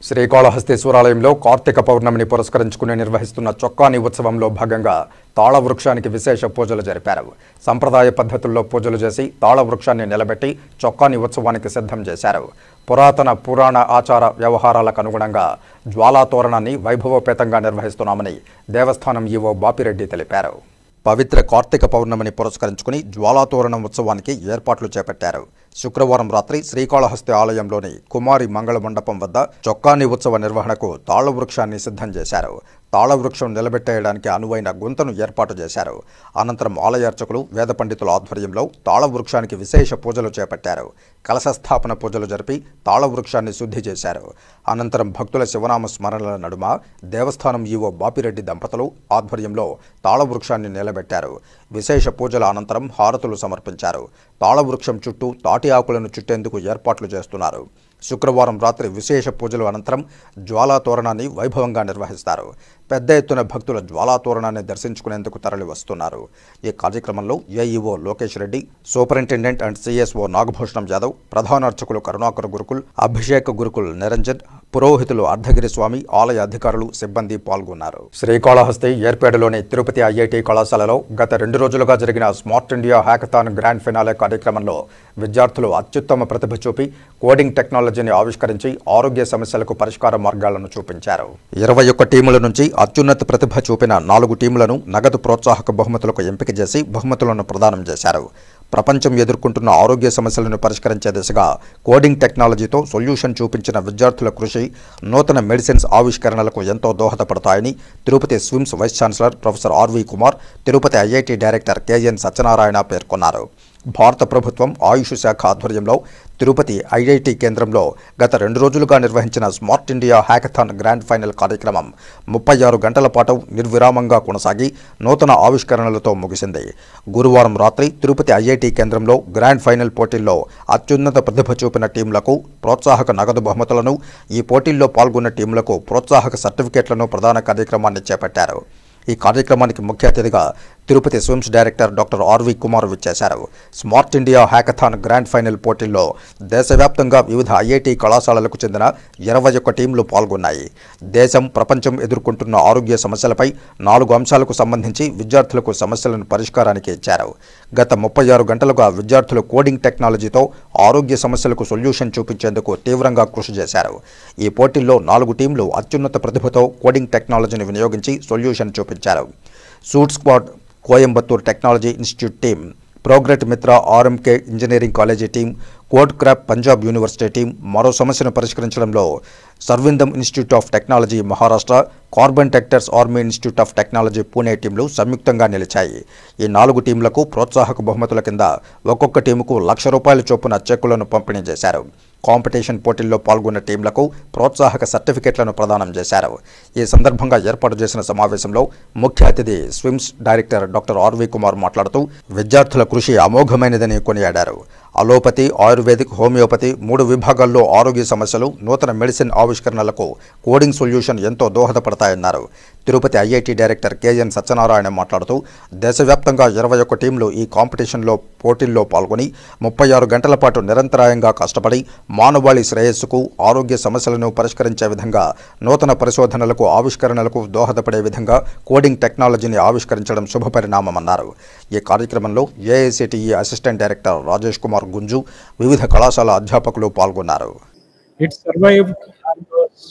A: శ్రీకాళహస్తీశ్వరాలయంలో కార్తీక పౌర్ణమిని పురస్కరించుకుని నిర్వహిస్తున్న చొక్కాని ఉత్సవంలో భాగంగా తాళ వృక్షానికి విశేష పూజలు జరిపారు. సంప్రదాయ పద్ధతుల్లో పూజలు చేసి తాళ వృక్షాన్ని నిలబెట్టి చొక్కాని ఉత్సవానికి సిద్ధం చేశారు. పురాతన పురాణ ఆచార వ్యవహారాలకు అనుగుణంగా జ్వాలా తోరణాన్ని వైభవోపేతంగా నిర్వహిస్తున్నామని దేవస్థానం ఈవో బాపిరెడ్డి తెలిపారు. పవిత్ర కార్తీక పౌర్ణమిని పురస్కరించుకుని జ్వాలాతోరణం ఉత్సవానికి ఏర్పాట్లు చేపట్టారు. శుక్రవారం రాత్రి శ్రీకాళహస్తి ఆలయంలోని కుమారి మంగళ మండపం వద్ద చొక్కాని ఉత్సవ నిర్వహణకు తాళవృక్షాన్ని సిద్ధం చేశారు. తాళవృక్షం నిలబెట్టేయడానికి అనువైన గుంతను ఏర్పాటు చేశారు. అనంతరం ఆలయ అర్చకులు వేద పండితుల ఆధ్వర్యంలో తాళవృక్షానికి విశేష పూజలు చేపట్టారు. కలశస్థాపన పూజలు జరిపి తాళవృక్షాన్ని శుద్ధి చేశారు. అనంతరం భక్తుల శివనామ స్మరణల నడుమ దేవస్థానం ఈవో బాపిరెడ్డి దంపతులు ఆధ్వర్యంలో తాళవృక్షాన్ని నిలబెట్టారు. విశేష పూజల అనంతరం హారతులు సమర్పించారు. తాళవృక్షం చుట్టూ తాటి ఆకులను చుట్టేందుకు ఏర్పాట్లు చేస్తున్నారు. శుక్రవారం రాత్రి విశేష పూజల అనంతరం జ్వాలా తోరణాన్ని వైభవంగా నిర్వహిస్తారు. పెద్ద ఎత్తున భక్తుల జ్వాలా తోరణాన్ని దర్శించుకునేందుకు తరలి వస్తున్నారు. ఈ కార్యక్రమంలో AEO Lokesh Reddy, superintendent and CSO Nagabhushanam Yadav, ప్రధాన అర్చకులు కరుణాకర్ గురుకుల్, అభిషేక్ గురుకుల్ నిరంజన్, పురోహితులు అర్ధగిరి స్వామి, ఆలయ అధికారులు, సిబ్బంది పాల్గొన్నారు. శ్రీకాళహస్తి ఏర్పేడులోని తిరుపతి ఐఐటి కళాశాలలో గత 2 రోజులుగా జరిగిన smart India hackathon grand finale కార్యక్రమంలో విద్యార్థులు అత్యుత్తమ ప్రతిభ చూపి కోడింగ్ టెక్నాలజీని ఆవిష్కరించి ఆరోగ్య సమస్యలకు పరిష్కార మార్గాలను చూపించారు. 21 టీముల నుంచి అత్యున్నత ప్రతిభ చూపిన 4 టీములను నగదు ప్రోత్సాహక బహుమతులకు ఎంపిక చేసి బహుమతులను ప్రదానం చేశారు. ప్రపంచం ఎదుర్కొంటున్న ఆరోగ్య సమస్యలను పరిష్కరించే దిశగా కోడింగ్ టెక్నాలజీతో సొల్యూషన్ చూపించిన విద్యార్థుల కృషి నూతన మెడిసిన్స్ ఆవిష్కరణలకు ఎంతో దోహదపడతాయని Tirupati SVIMS vice chancellor professor R V Kumar, Tirupati IIT director K N Satyanarayana పేర్కొన్నారు. భారత ప్రభుత్వం ఆయుష్ శాఖ ఆధ్వర్యంలో తిరుపతి ఐఐటి కేంద్రంలో గత 2 రోజులుగా నిర్వహించిన smart India hackathon grand final కార్యక్రమం 36 గంటల పాటు నిర్విరామంగా కొనసాగి నూతన ఆవిష్కరణలతో ముగిసింది. గురువారం రాత్రి తిరుపతి ఐఐటి కేంద్రంలో గ్రాండ్ ఫైనల్ పోటీల్లో అత్యున్నత ప్రతిభ చూపిన టీంలకు ప్రోత్సాహక నగదు బహుమతులను, ఈ పోటీల్లో పాల్గొన్న టీంలకు ప్రోత్సాహక సర్టిఫికెట్లను ప్రదాన కార్యక్రమాన్ని చేపట్టారు. ఈ కార్యక్రమానికి ముఖ్య అతిథిగా Tirupati SVIMS director doctor R V Kumar విచ్చేశారు. Smart India hackathon grand final పోటీల్లో దేశవ్యాప్తంగా వివిధ ఐఐటి కళాశాలలకు చెందిన 21 టీంలు పాల్గొన్నాయి. దేశం, ప్రపంచం ఎదుర్కొంటున్న ఆరోగ్య సమస్యలపై 4 అంశాలకు సంబంధించి విద్యార్థులకు సమస్యలను పరిష్కారానికి ఇచ్చారు. గత 36 గంటలుగా విద్యార్థులు కోడింగ్ టెక్నాలజీతో ఆరోగ్య సమస్యలకు సొల్యూషన్ చూపించేందుకు తీవ్రంగా కృషి చేశారు. ఈ పోటీల్లో 4 టీంలు అత్యున్నత ప్రతిభతో కోడింగ్ టెక్నాలజీని వినియోగించి సొల్యూషన్ చూపించారు. Suit squad Coimbatore technology institute team, ప్రోగ్రెట్ Mitra RMK engineering college team, code crop Punjab university team మరో సమస్యను పరిష్కరించడంలో సర్విందం institute of technology Maharashtra, carbon detectors army institute of technology Pune టీంలు సంయుక్తంగా నిలిచాయి. ఈ 4 టీంలకు ప్రోత్సాహక బహుమతుల కింద ఒక్కొక్క టీముకు ₹1,00,000 చొప్పున చెక్కులను పంపిణీ చేశారు. కాంపిటీషన్ పోటీల్లో పాల్గొన్న టీంలకు ప్రోత్సాహక సర్టిఫికెట్లను ప్రదానం చేశారు. ఈ సందర్భంగా ఏర్పాటు చేసిన సమావేశంలో ముఖ్య అతిథి SVIMS director doctor R V Kumar మాట్లాడుతూ విద్యార్థుల కృషి అమోఘమైనదని కొనియాడారు. అలోపతి, ఆయుర్వేదిక్, హోమియోపతి 3 విభాగాల్లో ఆరోగ్య సమస్యలు, నూతన మెడిసిన్ ఆవిష్కరణలకు కోడింగ్ సొల్యూషన్ ఎంతో దోహదపడతాయన్నారు. Tirupati IIT director K N Satyanarayana మాట్లాడుతూ దేశవ్యాప్తంగా 21 టీంలు ఈ కాంపిటీషన్లో పోటీల్లో పాల్గొని 36 గంటల పాటు నిరంతరాయంగా కష్టపడి మానవాళి శ్రేయస్సుకు, ఆరోగ్య సమస్యలను పరిష్కరించే విధంగా, నూతన పరిశోధనలకు, ఆవిష్కరణలకు దోహదపడే విధంగా కోడింగ్ టెక్నాలజీని ఆవిష్కరించడం శుభపరిణామమన్నారు. ఈ కార్యక్రమంలో AICTE assistant director Rajesh Kumar Gunju, వివిధ కళాశాల అధ్యాపకులు పాల్గొన్నారు.
J: It survived all those,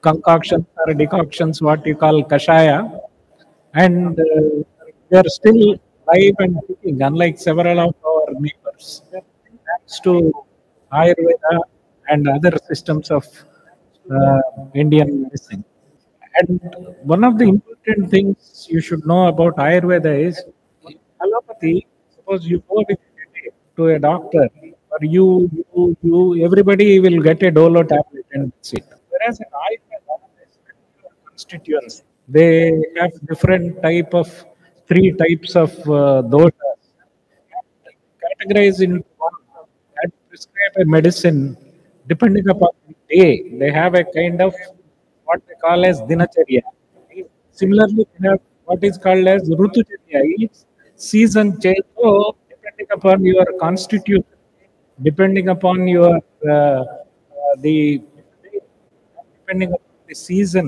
J: concoctions or decoctions, what you call kashaya, and they are still live and kicking, unlike several of our neighbors, thanks to Ayurveda and other systems of Indian medicine. And one of the important things you should know about Ayurveda is allopathy. Suppose you go with to a doctor, or you everybody will get a Dolo tablet and that's it. Whereas in Ayurveda, constituents, they have different type of 3 types of doshas categorized into one and prescribe a medicine depending upon the day. They have a kind of what they call as dinacharya. Similarly, they have what is called as rutucharya. Each season change. So depending upon your constitution, depending upon your depending upon the season,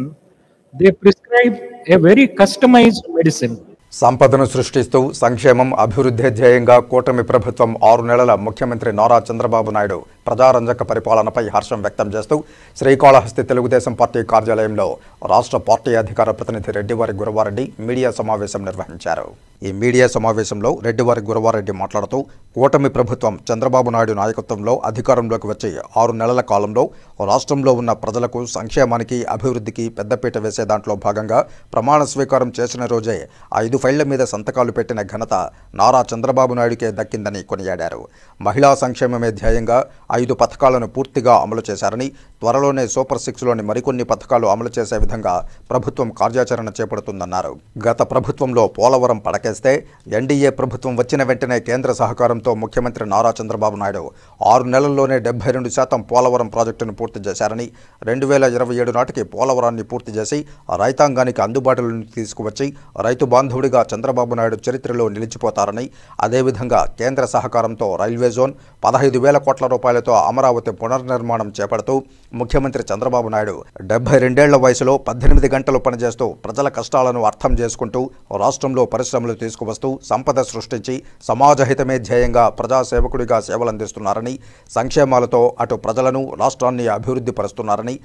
J: they prescribe a very customized medicine.
A: సంపదను సృష్టిస్తూ సంక్షేమం, అభివృద్ధి ధ్యేయంగా కూటమి ప్రభుత్వం 6 నెలల ముఖ్యమంత్రి నారా చంద్రబాబు నాయుడు ప్రజారంజక పరిపాలనపై హర్షం వ్యక్తం చేస్తూ శ్రీకాళహస్తి తెలుగుదేశం పార్టీ కార్యాలయంలో రాష్ట్ర పార్టీ అధికార ప్రతినిధి రెడ్డివారి గురవారెడ్డి మీడియా సమావేశం నిర్వహించారు. ఈ మీడియా సమావేశంలో రెడ్డివారి గురవారెడ్డి మాట్లాడుతూ కూటమి ప్రభుత్వం చంద్రబాబు నాయుడు నాయకత్వంలో అధికారంలోకి వచ్చి 6 నెలల కాలంలో రాష్ట్రంలో ఉన్న ప్రజలకు సంక్షేమానికి, అభివృద్ధికి పెద్దపీట వేసే దాంట్లో భాగంగా ప్రమాణ స్వీకారం చేసిన రోజే 5 ఫైళ్ల మీద సంతకాలు పెట్టిన ఘనత నారా చంద్రబాబు నాయుడుకే దక్కిందని కొనియాడారు. మహిళా సంక్షేమమే ధ్యేయంగా 5 పథకాలను పూర్తిగా అమలు చేశారని, త్వరలోనే సూపర్ 6లోని మరికొన్ని పథకాలు అమలు చేసే విధంగా ప్రభుత్వం కార్యాచరణ చేపడుతుందన్నారు. గత ప్రభుత్వంలో పోలవరం పడకేస్తే ఎన్డీఏ ప్రభుత్వం వచ్చిన వెంటనే కేంద్ర సహకారంతో ముఖ్యమంత్రి నారా చంద్రబాబు నాయుడు 6 నెలల్లోనే 72% పోలవరం ప్రాజెక్టును పూర్తి చేశారని, 2027 నాటికి పోలవరాన్ని పూర్తి చేసి రైతాంగానికి అందుబాటులోకి తీసుకువచ్చి రైతు బాంధవుడిగా చంద్రబాబు నాయుడు చరిత్రలో నిలిచిపోతారని, అదేవిధంగా కేంద్ర సహకారంతో రైల్వే జోన్ 15,000 కోట్ల రూపాయలతో అమరావతి పునర్నిర్మాణం చేపడుతూ ముఖ్యమంత్రి చంద్రబాబు నాయుడు 72 ఏళ్ల వయసులో 18 గంటలు పనిచేస్తూ ప్రజల కష్టాలను అర్థం చేసుకుంటూ రాష్ట్రంలో పరిశ్రమలు తీసుకువస్తూ సంపద సృష్టించి సమాజహితమే ధ్యేయంగా ప్రజాసేవకుడిగా సేవలందిస్తున్నారని, సంక్షేమాలతో అటు ప్రజలను రాష్ట్రాన్ని అభివృద్ధి పరుస్తున్నారని,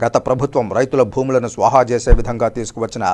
A: గత ప్రభుత్వం రైతుల భూములను స్వాహా చేసే విధంగా తీసుకువచ్చిన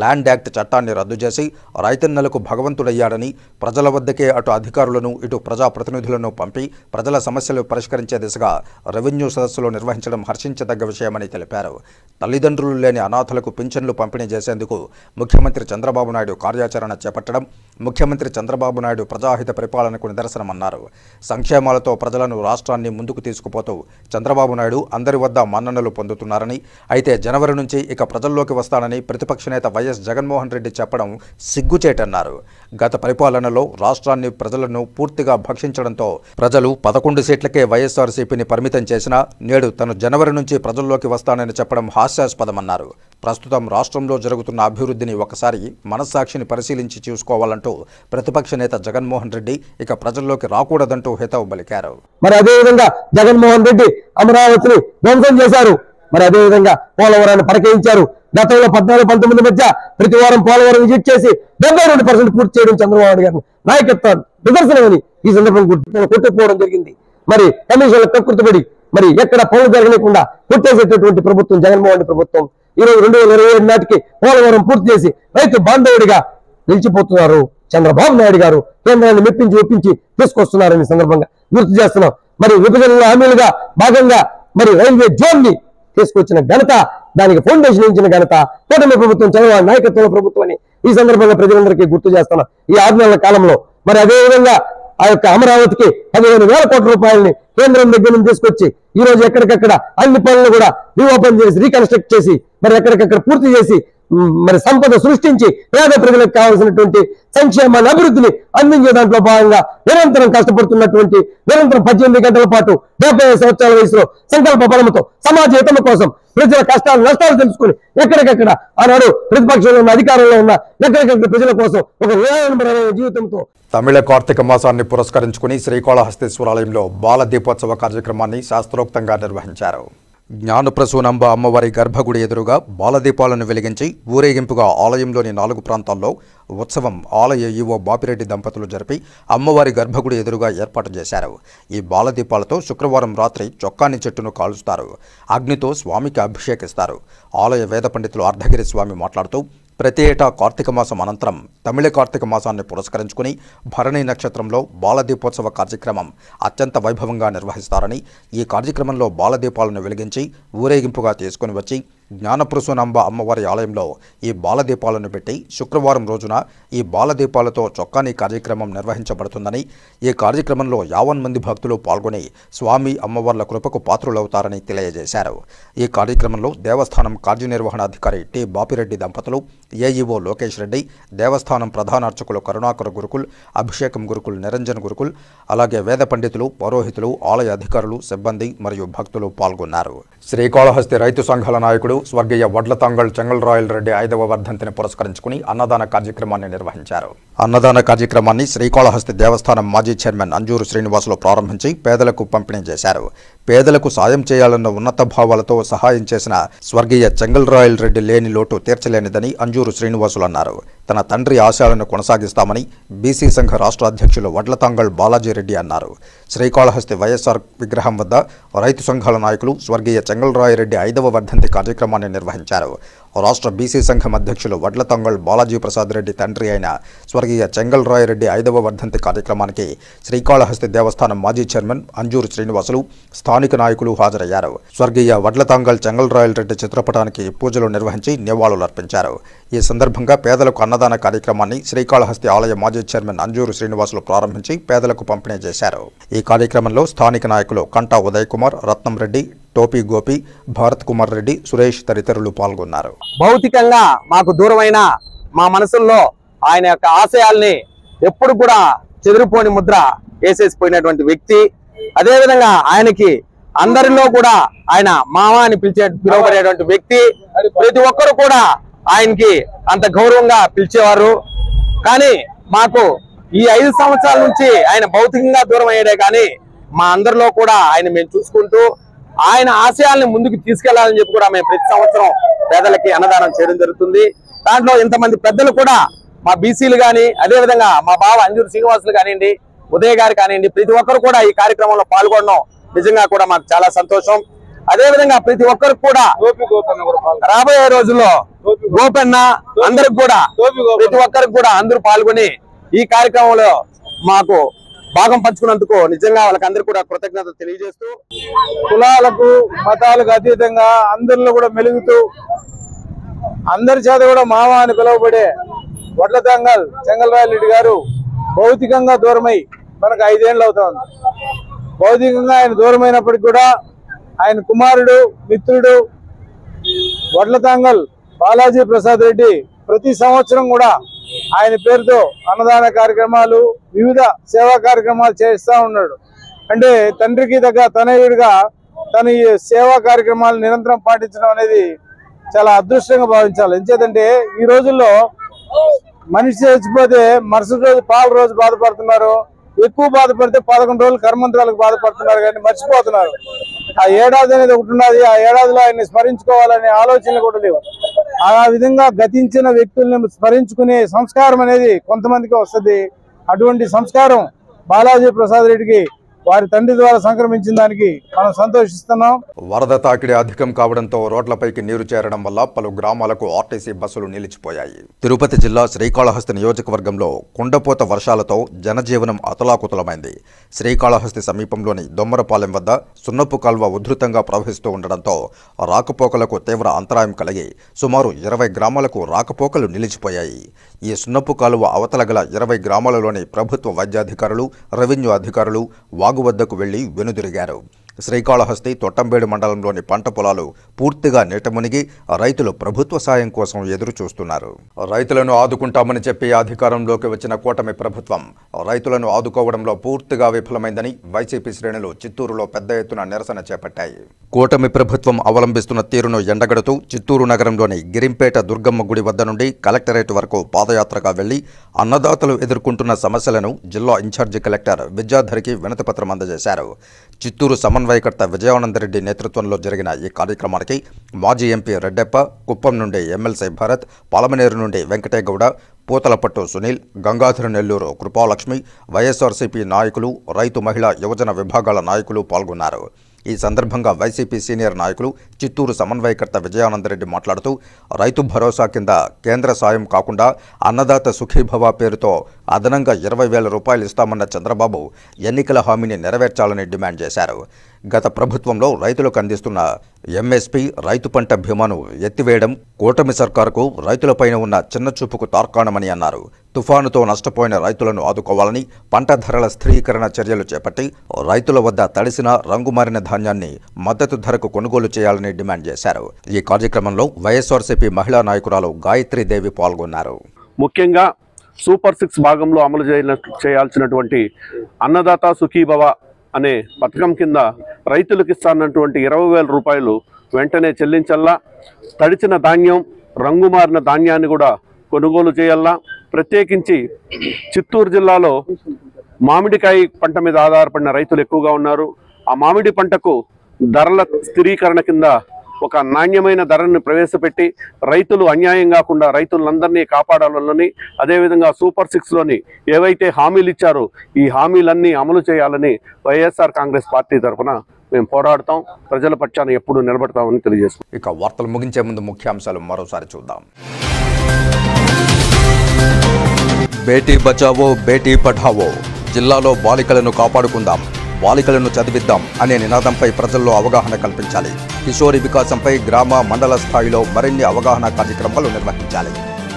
A: ల్యాండ్ యాక్ట్ చట్టాన్ని రద్దు చేసి రైతన్నలకు భగవంతుడయ్యాడని, ప్రజల వద్దకే అటు అధికారులను ఇటు ప్రజాప్రతినిధులను పంపి ప్రజల సమస్యలు పరిష్కరించే దిశగా రెవెన్యూ సదస్సులో నిర్వహించడం హర్షించదగ్గ విషయమని తెలిపారు. తల్లిదండ్రులు లేని అనాథలకు పింఛన్లు పంపిణీ చేసేందుకు ముఖ్యమంత్రి చంద్రబాబు నాయుడు కార్యాచరణ చేపట్టడం ముఖ్యమంత్రి చంద్రబాబు నాయుడు ప్రజాహిత పరిపాలనకు నిదర్శనమన్నారు. సంక్షేమాలతో ప్రజలను, రాష్ట్రాన్ని ముందుకు తీసుకుపోతూ చంద్రబాబు నాయుడు అందరి వద్ద మన్ననలు పొందుతున్నారని, అయితే జనవరి నుంచి ఇక ప్రజల్లోకి వస్తానని ప్రతిపక్ష నేత వైఎస్ జగన్మోహన్ రెడ్డి చెప్పడం సిగ్గుచేటన్నారు. గత పరిపాలనలో రాష్ట్రాన్ని, ప్రజలను పూర్తిగా భక్షించడంతో ప్రజలు 11 సీట్లకే వైఎస్ఆర్సీపీని పరిమితం చేసినా నేడు తను జనవరి నుంచి ప్రజల్లోకి వస్తానని చెప్పడం హాస్యాస్పదమన్నారు. ప్రస్తుతం రాష్ట్రంలో జరుగుతున్న అభివృద్ధిని ఒకసారి మనస్సాక్షిని పరిశీలించి చూసుకోవాలంటూ ప్రతిపక్ష నేత జగన్మోహన్ రెడ్డి ఇక ప్రజల్లోకి రాకూడదంటూ హితవు పలికారు.
K: మరి అదేవిధంగా జగన్మోహన్ రెడ్డి అమరావతిని ధ్వంసం చేశారు. మరి అదేవిధంగా పోలవరాన్ని పడకేయించారు. గతంలో 14-19 మధ్య ప్రతి వారం పోలవరం విజిట్ చేసి 72% పూర్తి చేయడం చంద్రబాబు గారి నాయకత్వం నిదర్శనమని ఈ సందర్భంగా కొట్టుకుపోవడం జరిగింది. మరి కమిషన్లకు కక్కుర్తిపడి మరి ఎక్కడ పనులు జరగలేకుండా కొట్టేసేటటువంటి ప్రభుత్వం జగన్మోహన్ ప్రభుత్వం. ఈరోజు 2027 నాటికి పోలవరం పూర్తి చేసి రైతు బాంధవుడిగా నిలిచిపోతున్నారు. చంద్రబాబు నాయుడు గారు కేంద్రాన్ని మెప్పించి ఒప్పించి తీసుకొస్తున్నారని సందర్భంగా గుర్తు చేస్తున్నాం. మరి విభజన హామీలుగా భాగంగా మరి రైల్వే జోన్ ని తీసుకొచ్చిన ఘనత, దానికి ఫౌండేషన్ ఇచ్చిన ఘనత కూటమి ప్రభుత్వం, చంద్రబాబు నాయకత్వంలో ప్రభుత్వం అని ఈ సందర్భంగా ప్రజలందరికీ గుర్తు చేస్తున్నాం. ఈ 6 నెలల కాలంలో మరి అదేవిధంగా ఆ యొక్క అమరావతికి 15,000 కోట్ల రూపాయలని కేంద్రం దగ్గర నుంచి తీసుకొచ్చి ఈ రోజు ఎక్కడికక్కడ అన్ని పనులు కూడా రీఓపెన్ చేసి, రీకన్స్ట్రక్ట్ చేసి, మరి ఎక్కడికక్కడ పూర్తి చేసి, మరి సంపద సృష్టించి పేద ప్రజలకు కావాల్సినటువంటి సంక్షేమాన్ని, అభివృద్ధిని అందించే దాంట్లో భాగంగా నిరంతరం కష్టపడుతున్నటువంటి, నిరంతరం 18 గంటల పాటు 75 సంవత్సరాల వయసులో సంకల్ప బలముతో సమాజ హితం కోసం ప్రజల కష్టాలు నష్టాలు తెలుసుకుని ఎక్కడికక్కడ ఆనాడు ప్రతిపక్షంలో ఉన్న, అధికారంలో ఉన్న ఎక్కడికక్కడ ప్రజల కోసం ఒక నిరాడంబరమైన జీవితంతో
A: తమిళ కార్తీక మాసాన్ని పురస్కరించుకుని శ్రీకాళహస్తీశ్వరాలయంలో బాల దీపోత్సవ కార్యక్రమాన్ని శాస్త్రోక్తంగా నిర్వహించారు. జ్ఞానప్రసూనంబ అమ్మవారి గర్భగుడి ఎదురుగా బాలదీపాలను వెలిగించి ఊరేగింపుగా ఆలయంలోని 4 ప్రాంతాల్లో ఉత్సవం ఆలయ ఈవో బాపిరెడ్డి దంపతులు జరిపి అమ్మవారి గర్భగుడి ఎదురుగా ఏర్పాటు చేశారు. ఈ బాలదీపాలతో శుక్రవారం రాత్రి చొక్కాని చెట్టును కాల్చుతారు. అగ్నితో స్వామికి అభిషేకిస్తారు. ఆలయ వేద పండితులు అర్ధగిరి స్వామి మాట్లాడుతూ ప్రతి ఏటా కార్తీక మాసం అనంతరం తమిళ కార్తీక మాసాన్ని పురస్కరించుకుని భరణి నక్షత్రంలో బాలదీపోత్సవ కార్యక్రమం అత్యంత వైభవంగా నిర్వహిస్తారని, ఈ కార్యక్రమంలో బాలదీపాలను వెలిగించి ఊరేగింపుగా తీసుకుని వచ్చి జ్ఞానప్రసూనంబ అమ్మవారి ఆలయంలో ఈ బాలదీపాలను పెట్టి శుక్రవారం రోజున ఈ బాలదీపాలతో చొక్కాని కార్యక్రమం నిర్వహించబడుతుందని, ఈ కార్యక్రమంలో 50 మంది భక్తులు పాల్గొని స్వామి అమ్మవార్ల కృపకు పాత్రులవుతారని తెలియజేశారు. ఈ కార్యక్రమంలో దేవస్థానం కార్యనిర్వహణాధికారి టి బాపిరెడ్డి దంపతులు, ఏఈఓ లోకేష్ రెడ్డి, దేవస్థానం ప్రధాన అర్చకులు కరుణాకర గురుకుల్, అభిషేకం గురుకుల్, నిరంజన్ గురుకుల్, అలాగే వేద పండితులు, పౌరోహితులు, ఆలయ అధికారులు, సిబ్బంది మరియు భక్తులు పాల్గొన్నారు. శ్రీకాళహస్తి రైతు సంఘాల నాయకుడు స్వర్గీయ వడ్లతాంగల్ చెంగల్రాయల్ రెడ్డి 5వ వర్ధంతిని పురస్కరించుకుని అన్నదాన కార్యక్రమాన్ని నిర్వహించారు. అన్నదాన కార్యక్రమాన్ని శ్రీకాళహస్తి దేవస్థానం మాజీ చైర్మన్ అంజూరు శ్రీనివాసులు ప్రారంభించి పేదలకు పంపిణీ చేశారు. పేదలకు సాయం చేయాలన్న ఉన్నత భావాలతో సహాయం చేసిన స్వర్గీయ చెంగల్రాయల్ రెడ్డి లేని లోటు తీర్చలేనిదని అంజూరు శ్రీనివాసులు అన్నారు. తన తండ్రి ఆశయాలను కొనసాగిస్తామని బీసీ సంఘ రాష్ట్ర అధ్యక్షులు వడ్లతాంగల్ బాలాజీ రెడ్డి అన్నారు. శ్రీకాళహస్తి వైఎస్ఆర్ విగ్రహం వద్ద రైతు సంఘాల నాయకులు స్వర్గీయ చెంగల్రాయరెడ్డి 5వ వర్ధంతి కార్యక్రమాన్ని నిర్వహించారు. రాష్ట్ర బీసీ సంఘం అధ్యక్షులు వడ్లతాంగల్ బాలాజీ ప్రసాద్ రెడ్డి తండ్రి అయిన స్వర్గీయ చెంగల్రాయరెడ్డి 5వ వర్ధంతి కార్యక్రమానికి శ్రీకాళహస్తి దేవస్థానం మాజీ చైర్మన్ అంజూరు శ్రీనివాసులు, స్థానిక నాయకులు హాజరయ్యారు. స్వర్గీయ వడ్లతాంగల్ చెంగల్రాయల్ రెడ్డి చిత్రపటానికి పూజలు నిర్వహించి నివాళులర్పించారు. ఈ సందర్భంగా పేదలకు అన్నదాన కార్యక్రమాన్ని శ్రీకాళహస్తి ఆలయ మాజీ చైర్మన్ అంజూరు శ్రీనివాసులు ప్రారంభించి పేదలకు పంపిణీ చేశారు. ఈ కార్యక్రమంలో స్థానిక నాయకులు కంటా ఉదయ్ కుమార్, రత్నం రెడ్డి, టోపీ గోపి, భారత్ కుమార్ రెడ్డి, సురేష్ తదితరులు పాల్గొన్నారు.
L: భౌతికంగా మాకు దూరమైన మా మనసుల్లో ఆయన యొక్క ఆశయాల్ని ఎప్పుడు కూడా చెదిరిపోని ముద్ర వేసేసిపోయినటువంటి వ్యక్తి. అదేవిధంగా ఆయనకి అందరిలో కూడా ఆయన మామ అని పిలువబడేటువంటి వ్యక్తి. ప్రతి ఒక్కరు కూడా ఆయనకి అంత గౌరవంగా పిలిచేవారు. కానీ మాకు ఈ 5 సంవత్సరాల నుంచి ఆయన భౌతికంగా దూరం అయ్యాడే కానీ మా అందరిలో కూడా ఆయన మేము చూసుకుంటూ ఆయన ఆశయాల్ని ముందుకు తీసుకెళ్లాలని చెప్పి కూడా మేము ప్రతి సంవత్సరం పేదలకి అన్నదానం చేయడం జరుగుతుంది. దాంట్లో ఇంతమంది పెద్దలు కూడా మా బీసీలు కానీ, అదేవిధంగా మా బావ అంజూరు శ్రీనివాసులు కానివ్వండి, ఉదయ్ గారు కానివ్వండి, ప్రతి ఒక్కరు కూడా ఈ కార్యక్రమంలో పాల్గొనడం నిజంగా కూడా మాకు చాలా సంతోషం. అదేవిధంగా ప్రతి ఒక్కరికి కూడా రాబోయే రోజుల్లో గోపన్న అందరికి కూడా ప్రతి ఒక్కరికి కూడా అందరూ పాల్గొని ఈ కార్యక్రమంలో మాకు భాగం పంచుకున్నందుకు నిజంగా వాళ్ళకందరూ కూడా కృతజ్ఞతలు తెలియజేస్తూ,
M: కులాలకు మతాలకు అతీతంగా అందరిలో కూడా మెలుగుతూ అందరి చేత కూడా మామ అని పిలువబడే వడ్లతాంగల్ చెంగల్రాయల్ రెడ్డి గారు భౌతికంగా దూరమై మనకు 5 ఏళ్ళు అవుతుంది. భౌతికంగా ఆయన దూరమైనప్పటికీ కూడా ఆయన కుమారుడు, మిత్రుడు వడ్లతాంగల్ బాలాజీ ప్రసాద్ రెడ్డి ప్రతి సంవత్సరం కూడా ఆయన పేరుతో అన్నదాన కార్యక్రమాలు, వివిధ సేవా కార్యక్రమాలు చేస్తూ ఉన్నాడు. అంటే తండ్రికి తగ్గ తనయుడిగా తన ఈ సేవా కార్యక్రమాలు నిరంతరం పాటించడం అనేది చాలా అదృష్టంగా భావించాలి. ఎంచేతంటే ఈ రోజుల్లో మనిషి చచ్చిపోతే మరుసటి రోజు పాల రోజు బాధపడుతున్నారు, ఎక్కువ బాధపడితే 11 రోజులు కర్మంత్రాలకు బాధపడుతున్నారు, కానీ మర్చిపోతున్నారు. ఆ ఏడాది అనేది ఒకటి ఉన్నది. ఆ ఏడాదిలో ఆయన్ని స్మరించుకోవాలనే ఆలోచనలు కూడా లేవు. ఆ విధంగా గతించిన వ్యక్తుల్ని స్మరించుకునే సంస్కారం అనేది కొంతమందికి వస్తుంది. అటువంటి సంస్కారం బాలాజీ ప్రసాద్ రెడ్డికి వారి తండ్రి ద్వారా సంక్రమించిన దానికి మనం సంతోషిస్తున్నాం.
A: వరద తాకిడి అధికం కావడంతో రోడ్లపైకి నీరు చేరడం వల్ల పలు గ్రామాలకు ఆర్టీసీ బస్సులు నిలిచిపోయాయి. తిరుపతి జిల్లా శ్రీకాళహస్తి నియోజకవర్గంలో కుండపోత వర్షాలతో జనజీవనం అతలాకుతలమైంది. శ్రీకాళహస్తి సమీపంలోని దొమ్మరపాలెం వద్ద సున్నపు కాల్వ ఉధృతంగా ప్రవహిస్తూ ఉండడంతో రాకపోకలకు తీవ్ర అంతరాయం కలిగి సుమారు 20 గ్రామాలకు రాకపోకలు నిలిచిపోయాయి. ఈ సున్నపు కాలువ అవతల గల 20 గ్రామాలలోని ప్రభుత్వ వైద్యాధికారులు, రెవెన్యూ అధికారులు వాగు వద్దకు వెళ్లి వెనుదిరిగారు. శ్రీకాళహస్తి తొట్టంబేడు మండలంలోని పంట పొలాలు పూర్తిగా నీట మునిగి రైతులు ప్రభుత్వ సాయం కోసం ఎదురు చూస్తున్నారు. రైతులను ఆదుకుంటామని చెప్పి అధికారంలోకి వచ్చిన కూటమి ప్రభుత్వం రైతులను ఆదుకోవడంలో పూర్తిగా విఫలమైందని వైసీపీ శ్రేణులు చిత్తూరులో పెద్ద ఎత్తున నిరసన చేపట్టాయి. కూటమి ప్రభుత్వం అవలంబిస్తున్న తీరును ఎండగడుతూ చిత్తూరు నగరంలోని గిరింపేట దుర్గమ్మ గుడి వద్ద నుండి కలెక్టరేట్ వరకు పాదయాత్రగా వెళ్లి అన్నదాతలు ఎదుర్కొంటున్న సమస్యలను జిల్లా ఇన్ఛార్జి కలెక్టర్ విద్యాధరికి వినతిపత్రం అందజేశారు. చిత్తూరు సమన్వయకర్త విజయానందరెడ్డి నేతృత్వంలో జరిగిన ఈ కార్యక్రమానికి మాజీ ఎంపీ రెడ్డెప్ప, కుప్పం నుండి ఎమ్మెల్సీ భరత్, పాలమనేరు నుండి వెంకటేగౌడ, పూతలపట్టు సునీల్, గంగాధర నెల్లూరు కృపాలక్ష్మి, వైఎస్ఆర్సీపీ నాయకులు, రైతు, మహిళా, యువజన విభాగాల నాయకులు పాల్గొన్నారు. ఈ సందర్భంగా వైసీపీ సీనియర్ నాయకులు చిత్తూరు సమన్వయకర్త విజయానందరెడ్డి మాట్లాడుతూ రైతు భరోసా కింద కేంద్ర సాయం కాకుండా అన్నదాత సుఖీభవ పేరుతో అదనంగా 20,000 రూపాయలు ఇస్తామన్న చంద్రబాబు ఎన్నికల హామీని నెరవేర్చాలని డిమాండ్ చేశారు. గత ప్రభుత్వంలో రైతులకు అందిస్తున్న ఎంఎస్పీ, రైతు పంట బీమాను ఎత్తివేయడం కూటమి సర్కారుకు రైతులపైన ఉన్న చిన్నచూపుకు తార్కాణమని అన్నారు. తుఫానుతో నష్టపోయిన రైతులను ఆదుకోవాలని, పంట ధరల స్థిరీకరణ చర్యలు చేపట్టి రైతుల వద్ద తడిసిన రంగుమారిన ధాన్యాన్ని మద్దతు ధరకు కొనుగోలు చేయాలని డిమాండ్ చేశారు. ఈ కార్యక్రమంలో వైఎస్ఆర్సీపీ మహిళా నాయకురాలు గాయత్రీదేవి పాల్గొన్నారు.
N: ముఖ్యంగా సూపర్ 6 భాగంలో అమలు చేయాల్సినటువంటి అన్నదాత సుఖీభవ అనే పథకం కింద రైతులకు ఇస్తానటువంటి 20,000 రూపాయలు వెంటనే చెల్లించల్లా, తడిచిన ధాన్యం, రంగుమారిన ధాన్యాన్ని కూడా కొనుగోలు చేయాలా. ప్రత్యేకించి చిత్తూరు జిల్లాలో మామిడికాయ పంట మీద ఆధారపడిన రైతులు ఎక్కువగా ఉన్నారు. ఆ మామిడి పంటకు ధరల స్థిరీకరణ కింద ఒక నాణ్యమైన ధరను ప్రవేశపెట్టి రైతులు అన్యాయం కాకుండా రైతులందరినీ కాపాడాలని, అదేవిధంగా సూపర్ 6లోని ఏవైతే హామీలు ఇచ్చారో ఈ హామీలన్నీ అమలు చేయాలని వైఎస్ఆర్ కాంగ్రెస్ పార్టీ తరఫున మేము పోరాడతాం. ప్రజల పక్షాన ఎప్పుడు నిలబడతామని తెలియజేస్తాం.
A: ఇక వార్తలు ముగించే ముందు ముఖ్యాంశాలు మరోసారి చూద్దాం. బేటీ బచావో బేటీ పఢావో, జిల్లాలో బాలికలను కాపాడుకుందాం, బాలికలను చదివిద్దాం అనే నినాదంపై ప్రజల్లో అవగాహన కల్పించాలి. కిషోరి వికాసంపై గ్రామ, మండల స్థాయిలో మరిన్ని అవగాహన కార్యక్రమాలు నిర్వహించాలి.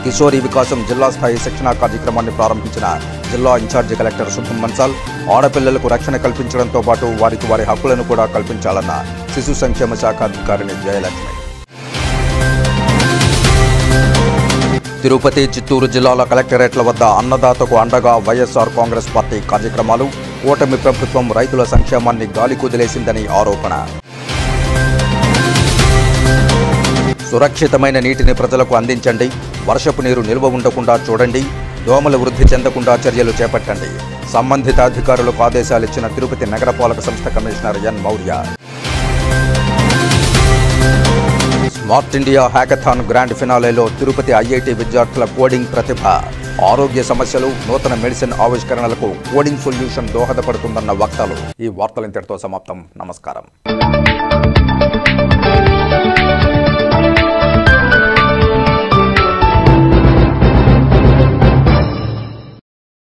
A: కిషోరి వికాసం జిల్లా స్థాయి శిక్షణా కార్యక్రమాన్ని ప్రారంభించిన జిల్లా ఇన్ఛార్జి కలెక్టర్ శుభం మన్సాల్ ఆడపిల్లలకు రక్షణ కల్పించడంతో పాటు వారికి వారి హక్కులను కూడా కల్పించాలన్న శిశు సంక్షేమ శాఖ అధికారిని జయలక్ష్మి. తిరుపతి, చిత్తూరు జిల్లాల కలెక్టరేట్ల వద్ద అన్నదాతకు అండగా వైఎస్ఆర్ కాంగ్రెస్ పార్టీ కార్యక్రమాలు. కూటమి ప్రభుత్వం రైతుల సంక్షేమాన్ని గాలి కుదిలేసిందని ఆరోపణ. సురక్షితమైన నీటిని ప్రజలకు అందించండి, వర్షపు నీరు నిల్వ ఉండకుండా చూడండి, దోమలు వృద్ధి చెందకుండా చర్యలు చేపట్టండి. సంబంధిత అధికారులకు ఆదేశాలిచ్చిన తిరుపతి నగరపాలక సంస్థ commissioner N Maurya. Smart India hackathon grand ఫినాలేలో తిరుపతి ఐఐటి విద్యార్థుల కోడింగ్ ప్రతిభ, ఆరోగ్య సమస్యలు, నూతన మెడిసిన్ ఆవిష్కరణలకు కోడింగ్ సొల్యూషన్ దోహదపడుతుందన్న వక్తలు. ఈ వార్తలు ఇంతటితో సమాప్తం. నమస్కారం.